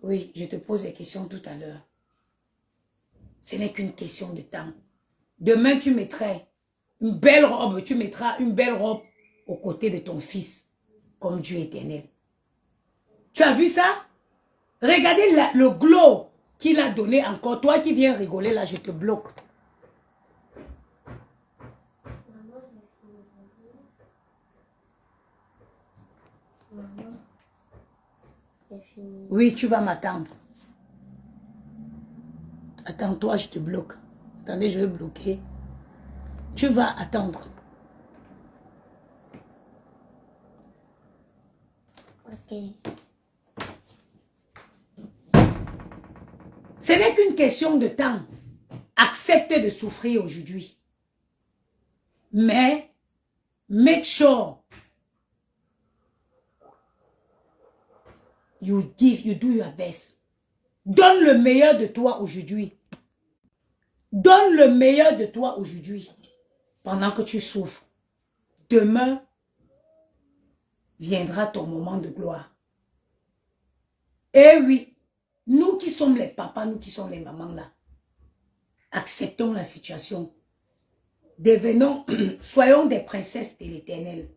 Oui, je te pose des questions tout à l'heure. Ce n'est qu'une question de temps. Demain, tu mettrais une belle robe, tu mettras une belle robe aux côtés de ton fils, comme Dieu éternel. Tu as vu ça? Regardez le glow qu'il a donné encore. Toi qui viens rigoler là, je te bloque. Oui, tu vas m'attendre. Attends-toi, je te bloque. Attendez, je vais bloquer. Tu vas attendre. Ok. Ce n'est qu'une question de temps. Acceptez de souffrir aujourd'hui. Mais, make sure you do your best. Donne le meilleur de toi aujourd'hui. Donne le meilleur de toi aujourd'hui. Pendant que tu souffres. Demain, viendra ton moment de gloire. Eh oui, nous qui sommes les papas, nous qui sommes les mamans là, acceptons la situation. Devenons, soyons des princesses de l'Éternel.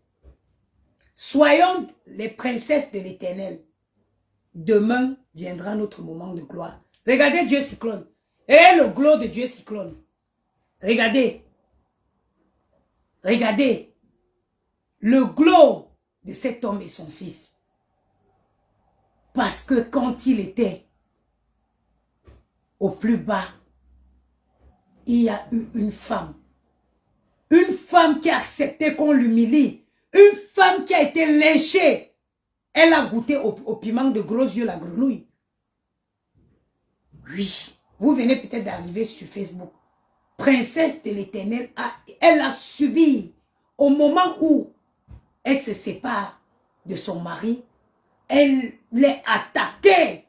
Soyons les princesses de l'Éternel. Demain viendra notre moment de gloire. Regardez Dieu Cyclone. Et le glow de Dieu Cyclone. Regardez. Regardez. Le glow de cet homme et son fils. Parce que quand il était au plus bas, il y a eu une femme. Une femme qui a accepté qu'on l'humilie. Une femme qui a été lynchée. Elle a goûté au piment de gros yeux, la grenouille. Oui, vous venez peut-être d'arriver sur Facebook. Princesse de l'Éternel, elle a subi au moment où elle se sépare de son mari. Elle l'est attaquée.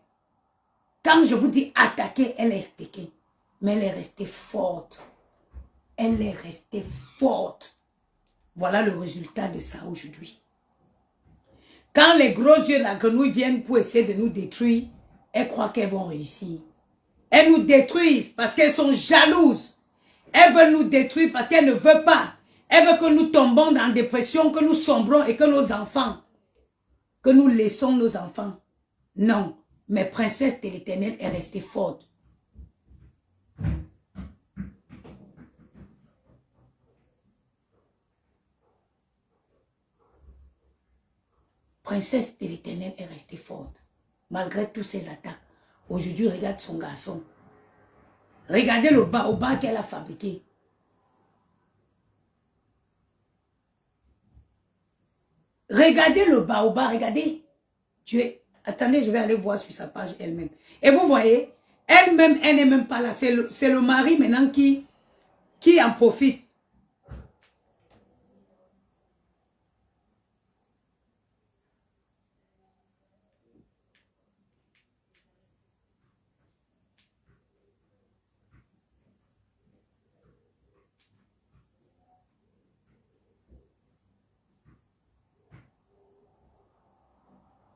Quand je vous dis attaquée, elle est attaquée. Mais elle est restée forte. Elle est restée forte. Voilà le résultat de ça aujourd'hui. Quand les gros yeux de la grenouille viennent pour essayer de nous détruire, elles croient qu'elles vont réussir. Elles nous détruisent parce qu'elles sont jalouses. Elles veulent nous détruire parce qu'elles ne veulent pas. Elles veulent que nous tombons dans la dépression, que nous sombrons et que nos enfants, que nous laissons nos enfants. Non, mais princesse de l'Éternel est restée forte. Princesse de l'Éternel est restée forte. Malgré toutes ces attaques. Aujourd'hui, regarde son garçon. Regardez le baobab qu'elle a fabriqué. Regardez le baobab, regardez. Attendez, je vais aller voir sur sa page elle-même. Et vous voyez, elle-même, elle n'est même pas là. C'est le mari maintenant qui en profite.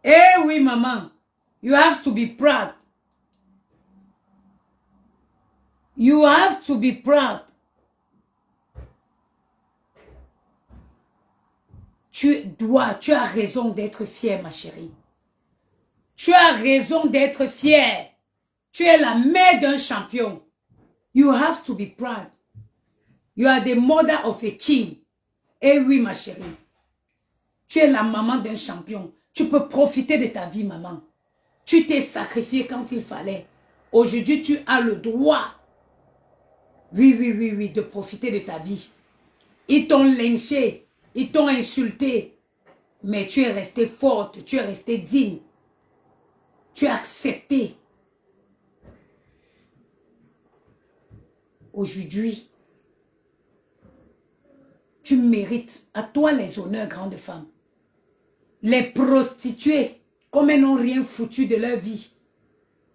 Eh oui, maman. You have to be proud. You have to be proud. Tu as raison d'être fière, ma chérie. Tu as raison d'être fière. Tu es la mère d'un champion. You have to be proud. You are the mother of a king. Eh oui, ma chérie. Tu es la maman d'un champion. Tu peux profiter de ta vie, maman. Tu t'es sacrifiée quand il fallait. Aujourd'hui, tu as le droit. Oui, de profiter de ta vie. Ils t'ont lynché. Ils t'ont insulté. Mais tu es restée forte. Tu es restée digne. Tu as accepté. Aujourd'hui, tu mérites. À toi les honneurs, grande femme. Les prostituées, comme elles n'ont rien foutu de leur vie.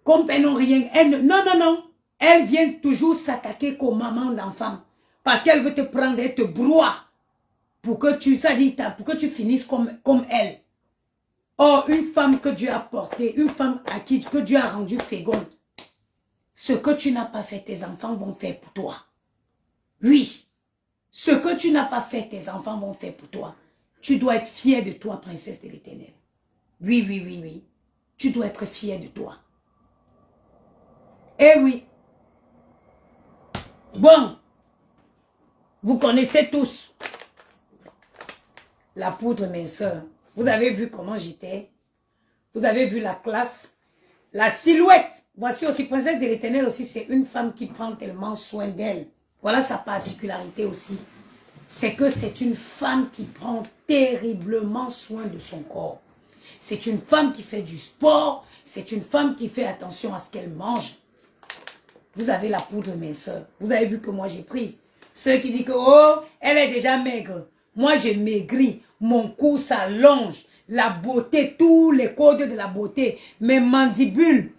Comme elles n'ont rien... Non. Elles viennent toujours s'attaquer qu'aux mamans d'enfants. Parce qu'elle veut te prendre et te broie. Pour que tu finisses comme elle. Or, une femme que Dieu a portée, une femme que Dieu a rendue féconde. Ce que tu n'as pas fait, tes enfants vont faire pour toi. Oui. Ce que tu n'as pas fait, tes enfants vont faire pour toi. Tu dois être fière de toi, princesse de l'Éternel. Oui. Tu dois être fière de toi. Eh oui. Bon. Vous connaissez tous la poudre minceur. Vous avez vu comment j'étais. Vous avez vu la classe. La silhouette. Voici aussi, princesse de l'Éternel aussi, c'est une femme qui prend tellement soin d'elle. Voilà sa particularité aussi. C'est que c'est une femme qui prend terriblement soin de son corps. C'est une femme qui fait du sport. C'est une femme qui fait attention à ce qu'elle mange. Vous avez la poudre minceur. Vous avez vu que moi j'ai prise. Ceux qui disent que, oh, elle est déjà maigre. Moi j'ai maigri. Mon cou s'allonge. La beauté, tous les codes de la beauté. Mes mandibules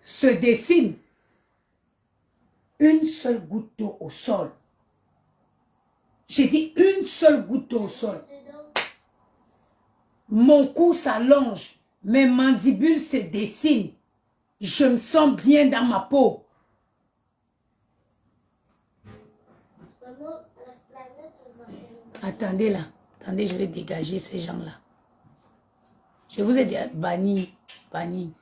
se dessinent. Une seule goutte d'eau au sol. J'ai dit une seule goutte d'eau au sol. Mon cou s'allonge. Mes mandibules se dessinent. Je me sens bien dans ma peau. Attendez là. Attendez, je vais dégager ces gens-là. Je vous ai dit banni. Banni.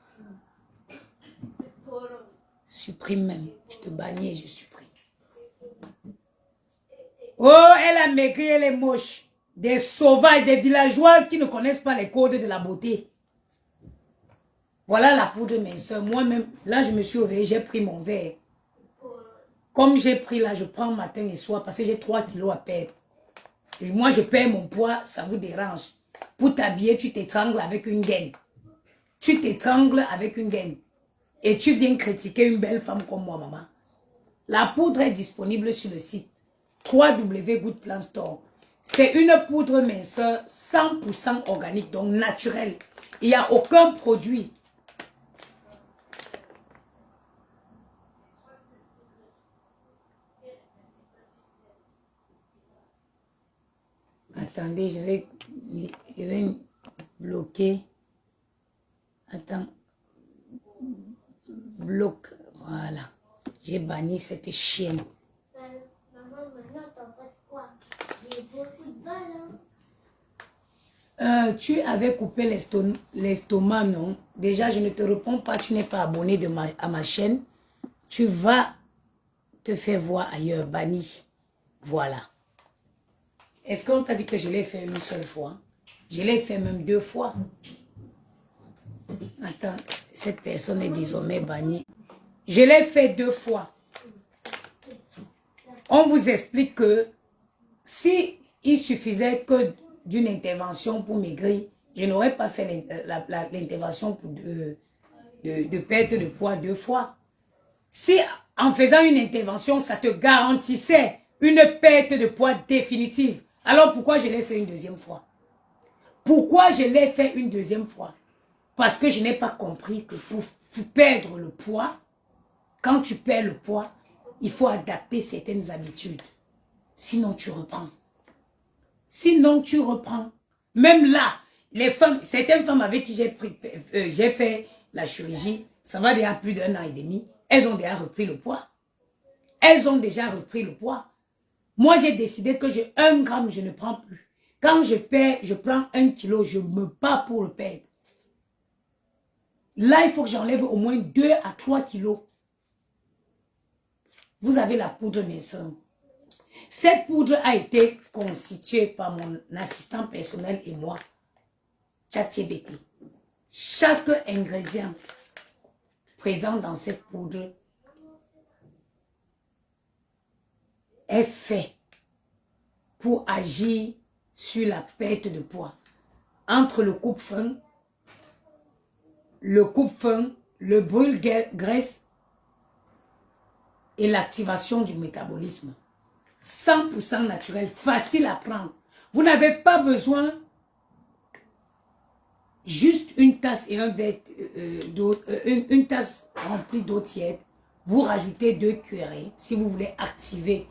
Supprime même. Je te bannis et je supprime. Oh, elle a maigri, elle est moche. Des sauvages, des villageoises qui ne connaissent pas les codes de la beauté. Voilà la poudre minceur. Moi-même, là, je me suis réveillée, j'ai pris mon verre. Comme j'ai pris là, je prends matin et soir parce que j'ai 3 kilos à perdre. Et moi, je perds mon poids, ça vous dérange. Pour t'habiller, tu t'étrangles avec une gaine. Tu t'étrangles avec une gaine. Et tu viens critiquer une belle femme comme moi, maman. La poudre est disponible sur le site www.goodplant Store. C'est une poudre minceur 100% organique, donc naturelle. Il n'y a aucun produit. Attendez, je vais bloquer. Attends. Bloque. Voilà. J'ai banni cette chienne. Maman, maintenant, t'en penses quoi? J'ai beaucoup de balles, Tu avais coupé l'estomac, non? Déjà, je ne te réponds pas. Tu n'es pas abonné à ma chaîne. Tu vas te faire voir ailleurs, banni. Voilà. Est-ce qu'on t'a dit que je l'ai fait une seule fois? Je l'ai fait même 2 fois. Attends, cette personne est désormais bannie. Je l'ai fait 2 fois. On vous explique que si il suffisait que d'une intervention pour maigrir, je n'aurais pas fait l'intervention de perte de poids 2 fois. Si en faisant une intervention, ça te garantissait une perte de poids définitive, alors pourquoi je l'ai fait une 2e fois? Pourquoi je l'ai fait une 2e fois? Parce que je n'ai pas compris que pour perdre le poids, quand tu perds le poids, il faut adapter certaines habitudes. Sinon, tu reprends. Sinon, tu reprends. Même là, les femmes, certaines femmes avec qui j'ai fait la chirurgie, ça va déjà plus d'1 an et demi, elles ont déjà repris le poids. Elles ont déjà repris le poids. Moi, j'ai décidé que 1 gramme, je ne prends plus. Quand je perds, je prends 1 kilo, je me bats pour le perdre. Là, il faut que j'enlève au moins 2 à 3 kilos. Vous avez la poudre Nelson. Cette poudre a été constituée par mon assistant personnel et moi, ChatGPT. Chaque ingrédient présent dans cette poudre est fait pour agir sur la perte de poids. Entre le coupe-faim, le brûle-graisse et l'activation du métabolisme. 100% naturel, facile à prendre. Vous n'avez pas besoin juste une tasse et un verre d'eau, une tasse remplie d'eau tiède. Vous rajoutez 2 cuillerées si vous voulez activer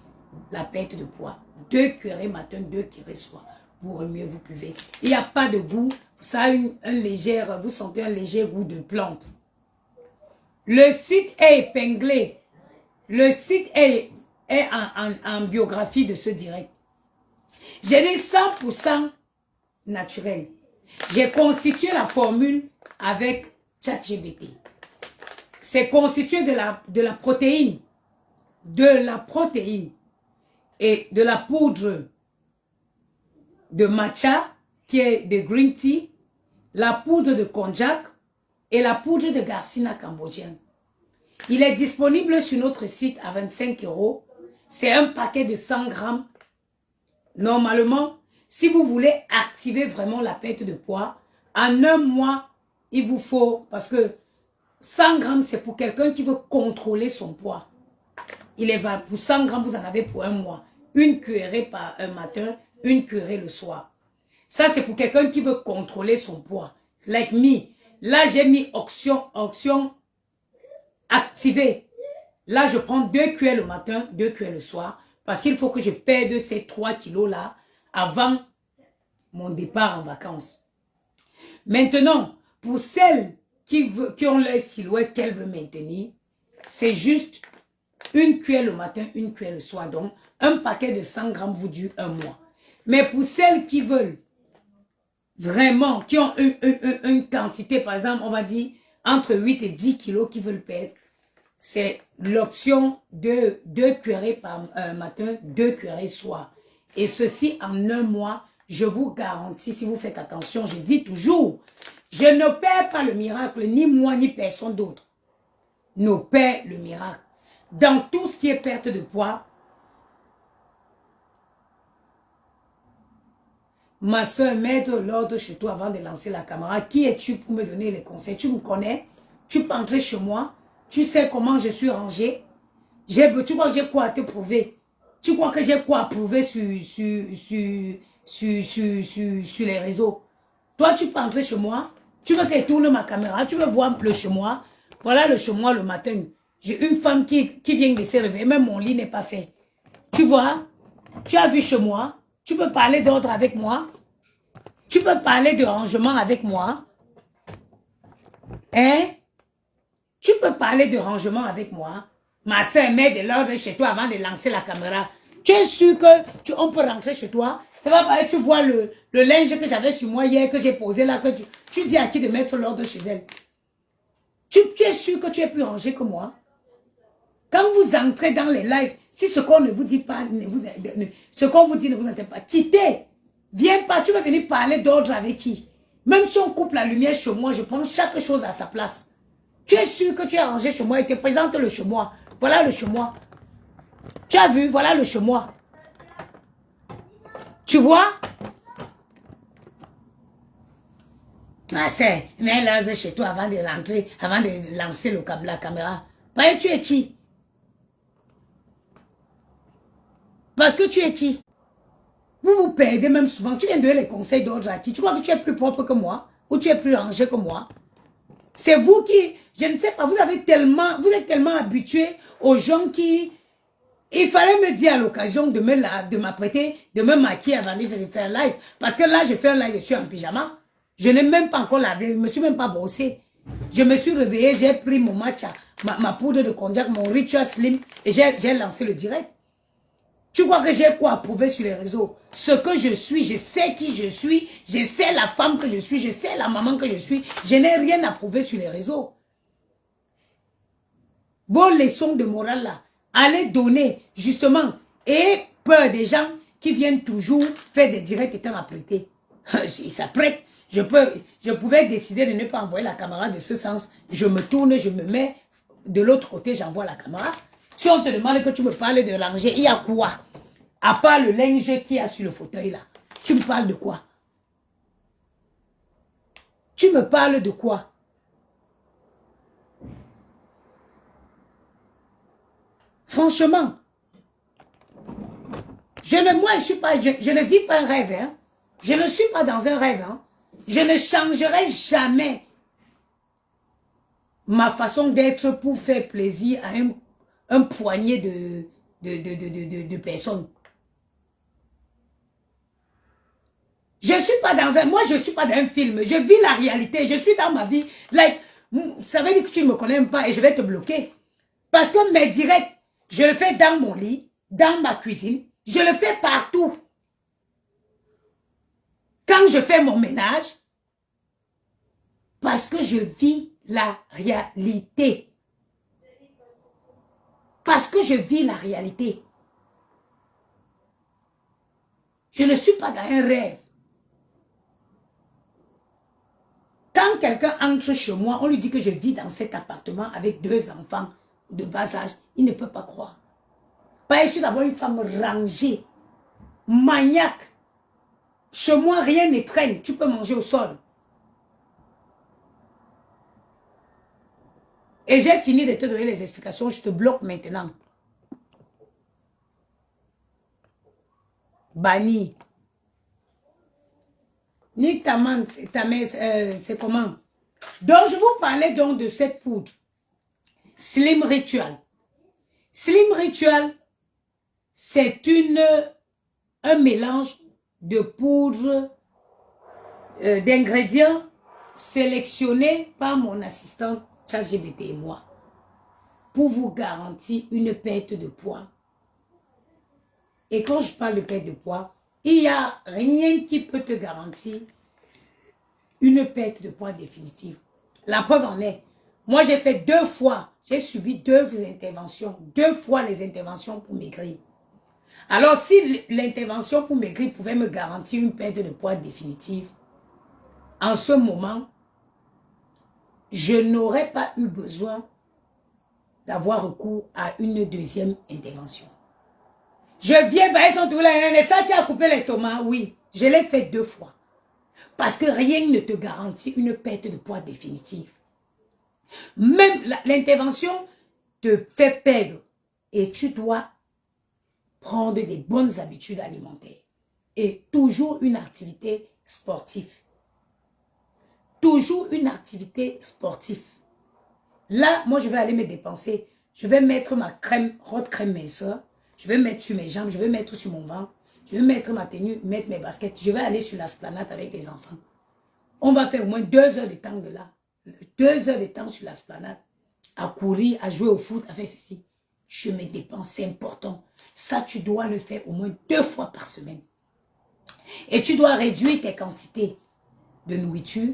la perte de poids. 2 cuillerées matin, 2 cuillerées soir. Vous remuez, vous buvez. Il n'y a pas de goût. Ça a vous sentez un léger goût de plante. Le site est épinglé. Le site est en biographie de ce direct. J'ai dit 100% naturel. J'ai constitué la formule avec ChatGPT. C'est constitué de la protéine. De la protéine. Et de la poudre de matcha, qui est de green tea, la poudre de konjac et la poudre de garcina cambodgienne. Il est disponible sur notre site à 25 €. C'est un paquet de 100 grammes. Normalement, si vous voulez activer vraiment la perte de poids, en 1 mois, il vous faut, parce que 100 grammes, c'est pour quelqu'un qui veut contrôler son poids. Pour 100 grammes, vous en avez pour 1 mois. 1 cuillerée par un matin, 1 cuillerée le soir. Ça, c'est pour quelqu'un qui veut contrôler son poids. Like me. Là, j'ai mis option activée. Là, je prends 2 cuillères le matin, 2 cuillères le soir. Parce qu'il faut que je perde ces 3 kilos-là avant mon départ en vacances. Maintenant, pour celles qui ont leur silhouette qu'elles veulent maintenir, c'est juste 1 cuillère le matin, 1 cuillère le soir. Donc, un paquet de 100 grammes vous dure 1 mois. Mais pour celles qui veulent vraiment, qui ont une quantité, par exemple, on va dire, entre 8 et 10 kilos qui veulent perdre, c'est l'option de 2 cuillerées par matin, 2 cuillerées soir. Et ceci en 1 mois, je vous garantis, si vous faites attention, je dis toujours, je ne perds pas le miracle, ni moi, ni personne d'autre. Nous perd le miracle. Dans tout ce qui est perte de poids, ma soeur, mettre l'ordre chez toi avant de lancer la caméra. Qui es-tu pour me donner les conseils? Tu me connais? Tu peux entrer chez moi? Tu sais comment je suis rangée? Tu crois que j'ai quoi à te prouver? Tu crois que j'ai quoi à prouver sur les réseaux? Toi, tu peux entrer chez moi? Tu veux que je tourne ma caméra? Tu veux voir le chez moi? Voilà le chez moi le matin. J'ai une femme qui vient de se réveiller. Même mon lit n'est pas fait. Tu vois? Tu as vu chez moi? Tu peux parler d'ordre avec moi? Tu peux parler de rangement avec moi? Hein? Tu peux parler de rangement avec moi? Ma soeur met de l'ordre chez toi avant de lancer la caméra. Tu es sûr que on peut rentrer chez toi? Ça va pas, tu vois le linge que j'avais sur moi hier, que j'ai posé là, que tu dis à qui de mettre l'ordre chez elle. Tu es sûr que tu es plus rangé que moi? Quand vous entrez dans les lives, si ce qu'on ne vous dit pas, ce qu'on vous dit ne vous intéresse pas, quittez. Viens pas, tu vas venir parler d'ordre avec qui? Même si on coupe la lumière chez moi, je prends chaque chose à sa place. Tu es sûr que tu es rangé chez moi et te présente le chez moi. Voilà le chez moi. Tu as vu, voilà le chez moi. Tu vois? Ah, c'est, mets l'ordre chez toi avant de rentrer, avant de lancer la caméra. Parce que tu es qui? Parce que tu es qui? Vous vous perdez même souvent. Tu viens de donner les conseils d'ordre à qui? Tu crois que tu es plus propre que moi? Ou tu es plus rangé que moi? C'est vous qui, je ne sais pas, vous êtes tellement habitué aux gens qui... Il fallait me dire à l'occasion de m'apprêter, de me maquiller avant de faire un live. Parce que là, je fais un live, je suis en pyjama. Je n'ai même pas encore lavé, je ne me suis même pas brossé. Je me suis réveillé, j'ai pris mon matcha, ma poudre de cognac, mon Ritual Slim, et j'ai lancé le direct. Tu crois que j'ai quoi à prouver sur les réseaux? Ce que je suis, je sais qui je suis, je sais la femme que je suis, je sais la maman que je suis. Je n'ai rien à prouver sur les réseaux. Vos leçons de morale là, allez donner justement, et peur des gens qui viennent toujours faire des directs étant apprêtés. Ils s'apprêtent. Je pouvais décider de ne pas envoyer la caméra de ce sens. Je me tourne, je me mets de l'autre côté, j'envoie la caméra. Si on te demande que tu me parles de ranger, il y a quoi? À part le linge qu'il y a sur le fauteuil là. Tu me parles de quoi? Tu me parles de quoi? Franchement, je ne vis pas un rêve. Hein. Je ne suis pas dans un rêve. Hein. Je ne changerai jamais ma façon d'être pour faire plaisir à un poignet de personnes. Moi, je suis pas dans un film. Je vis la réalité. Je suis dans ma vie. Like, ça veut dire que tu ne me connais même pas et je vais te bloquer. Parce que mes directs, je le fais dans mon lit, dans ma cuisine. Je le fais partout. Quand je fais mon ménage, parce que je vis la réalité. Parce que je vis la réalité. Je ne suis pas dans un rêve. Quand quelqu'un entre chez moi, on lui dit que je vis dans cet appartement avec 2 enfants de bas âge, il ne peut pas croire. Pas je suis d'abord une femme rangée, maniaque. Chez moi, rien ne traîne. Tu peux manger au sol. Et j'ai fini de te donner les explications. Je te bloque maintenant. Banni. Ni ta main, c'est comment? Donc, je vous parlais donc de cette poudre. Slim Ritual. Slim Ritual, c'est un mélange de poudre, d'ingrédients sélectionnés par mon assistant ChatGPT et moi pour vous garantir une perte de poids. Et quand je parle de perte de poids, il n'y a rien qui peut te garantir une perte de poids définitive. La preuve en est, moi j'ai fait 2 fois, j'ai subi 2 interventions, 2 fois les interventions pour maigrir. Alors si l'intervention pour maigrir pouvait me garantir une perte de poids définitive, en ce moment, je n'aurais pas eu besoin d'avoir recours à une 2e intervention. Je viens, ils sont tous là, ça tu as coupé l'estomac, oui, je l'ai fait 2 fois. Parce que rien ne te garantit une perte de poids définitive. Même l'intervention te fait perdre et tu dois prendre des bonnes habitudes alimentaires et toujours une activité sportive. Toujours une activité sportive. Là, moi, je vais aller me dépenser. Je vais mettre ma crème, haute crème minceur. Je vais mettre sur mes jambes, je vais mettre sur mon ventre. Je vais mettre ma tenue, mettre mes baskets. Je vais aller sur l'esplanade avec les enfants. On va faire au moins 2 heures de temps de là. 2 heures de temps sur l'esplanade. À courir, à jouer au foot, à faire ceci. Je me dépense, c'est important. Ça, tu dois le faire au moins 2 fois par semaine. Et tu dois réduire tes quantités de nourriture.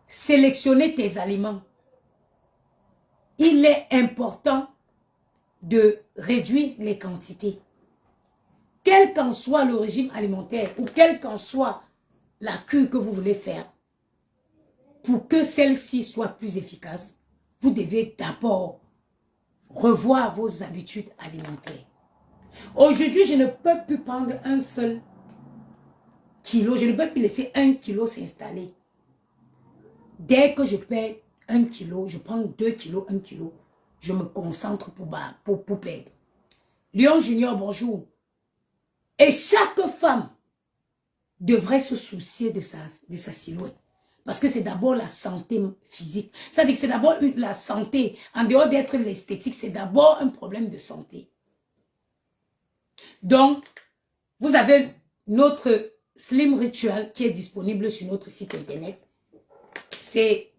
Sélectionner tes aliments. Il est important de réduire les quantités. Quel qu'en soit le régime alimentaire ou quelle qu'en soit la cure que vous voulez faire, pour que celle-ci soit plus efficace, vous devez d'abord revoir vos habitudes alimentaires. Aujourd'hui, je ne peux plus prendre un seul kilo, je ne peux plus laisser 1 kilo s'installer. Dès que je perds 1 kilo, je prends 2 kilos, 1 kilo, je me concentre pour perdre. Lion Junior, bonjour. Et chaque femme devrait se soucier de sa silhouette. Parce que c'est d'abord la santé physique. C'est-à-dire que c'est d'abord la santé. En dehors d'être l'esthétique, c'est d'abord un problème de santé. Donc, vous avez notre Slim Ritual qui est disponible sur notre site internet. C'est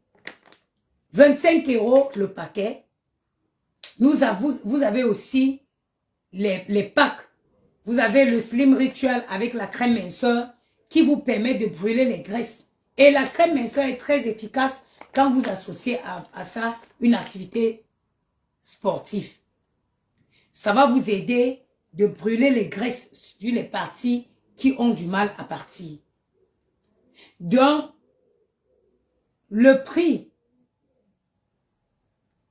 25 € le paquet. Vous avez aussi les packs. Vous avez le Slim Ritual avec la crème minceur qui vous permet de brûler les graisses. Et la crème minceur est très efficace quand vous associez à ça une activité sportive. Ça va vous aider de brûler les graisses sur les parties qui ont du mal à partir. Donc, le prix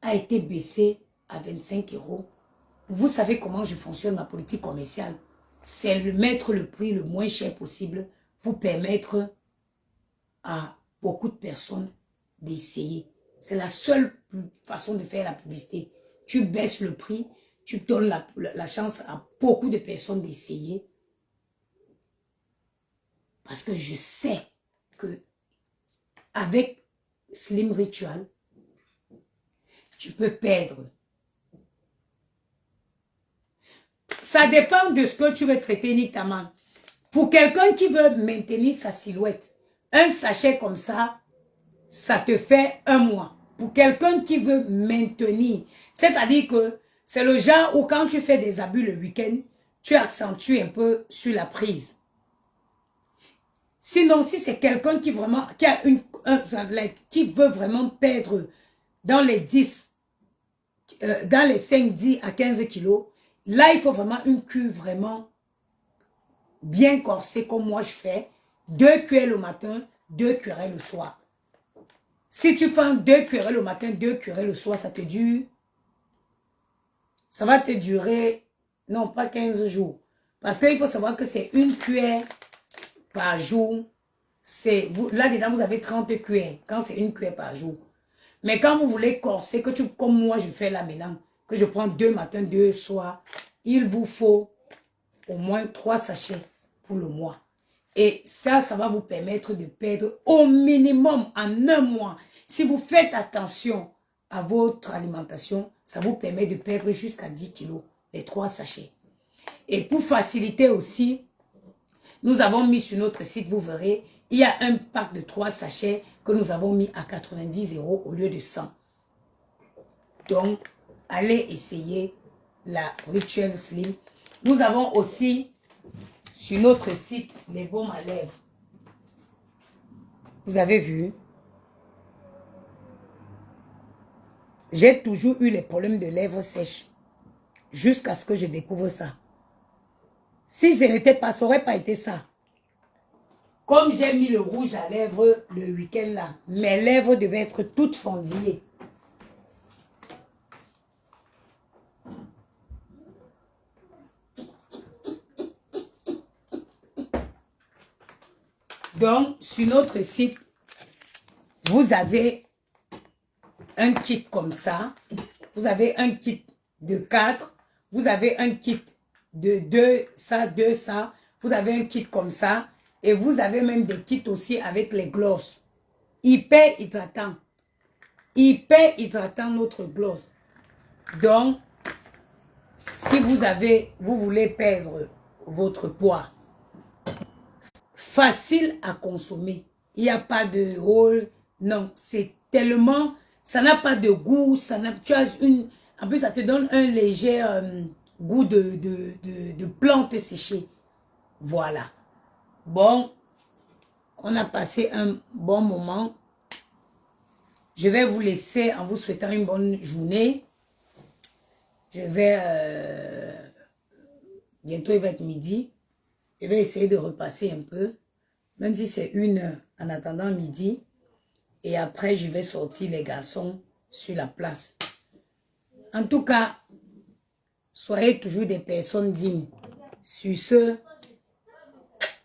a été baissé à 25 €. Vous savez comment je fonctionne ma politique commerciale. C'est de mettre le prix le moins cher possible pour permettre à beaucoup de personnes d'essayer. C'est la seule façon de faire la publicité. Tu baisses le prix, tu donnes la chance à beaucoup de personnes d'essayer. Parce que je sais que avec Slim Ritual, tu peux perdre. Ça dépend de ce que tu veux traiter uniquement. Pour quelqu'un qui veut maintenir sa silhouette, un sachet comme ça, ça te fait 1 mois. Pour quelqu'un qui veut maintenir, c'est-à-dire que c'est le genre où quand tu fais des abus le week-end, tu accentues un peu sur la prise. Sinon, si c'est quelqu'un qui vraiment, qui veut vraiment perdre dans les 10, dans les 5, 10 à 15 kilos, là, il faut vraiment une cure vraiment bien corsée comme moi je fais. 2 cuillères le matin, 2 cuillères le soir. Si tu fais 2 cuillères le matin, 2 cuillères le soir, ça te dure. Ça va te durer, non pas 15 jours. Parce qu'il faut savoir que c'est 1 cuillère par jour. Là-dedans, vous avez 30 cuillères quand c'est 1 cuillère par jour. Mais quand vous voulez corser, comme moi je fais là maintenant, que je prends 2 matins, 2 soirs, il vous faut au moins 3 sachets pour le mois. Et ça va vous permettre de perdre au minimum en 1 mois. Si vous faites attention à votre alimentation, ça vous permet de perdre jusqu'à 10 kilos, les 3 sachets. Et pour faciliter aussi, nous avons mis sur notre site, vous verrez, il y a un pack de 3 sachets que nous avons mis à 90 € au lieu de 100. Donc, allez essayer la Ritual Slim. Nous avons aussi sur notre site les baumes à lèvres. Vous avez vu? J'ai toujours eu les problèmes de lèvres sèches. Jusqu'à ce que je découvre ça. Si ce n'était pas, ça n'aurait pas été ça. Comme j'ai mis le rouge à lèvres le week-end là, mes lèvres devaient être toutes fendillées. Donc, sur notre site, vous avez un kit comme ça. Vous avez un kit de 4. Vous avez un kit de 2, ça, 2, ça. Vous avez un kit comme ça. Et vous avez même des kits aussi avec les glosses. Hyper hydratant. Hyper hydratant notre gloss. Donc, si vous voulez perdre votre poids, facile à consommer. Il n'y a pas de rôle. Non, c'est tellement... Ça n'a pas de goût. Ça n'a, tu as une, en plus, ça te donne un léger goût de plantes séchées. Voilà. Bon, on a passé un bon moment. Je vais vous laisser en vous souhaitant une bonne journée. Je vais... bientôt, il va être midi. Je vais essayer de repasser un peu. Même si c'est 1 heure en attendant midi. Et après, je vais sortir les garçons sur la place. En tout cas, soyez toujours des personnes dignes. Sur ce,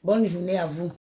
bonne journée à vous.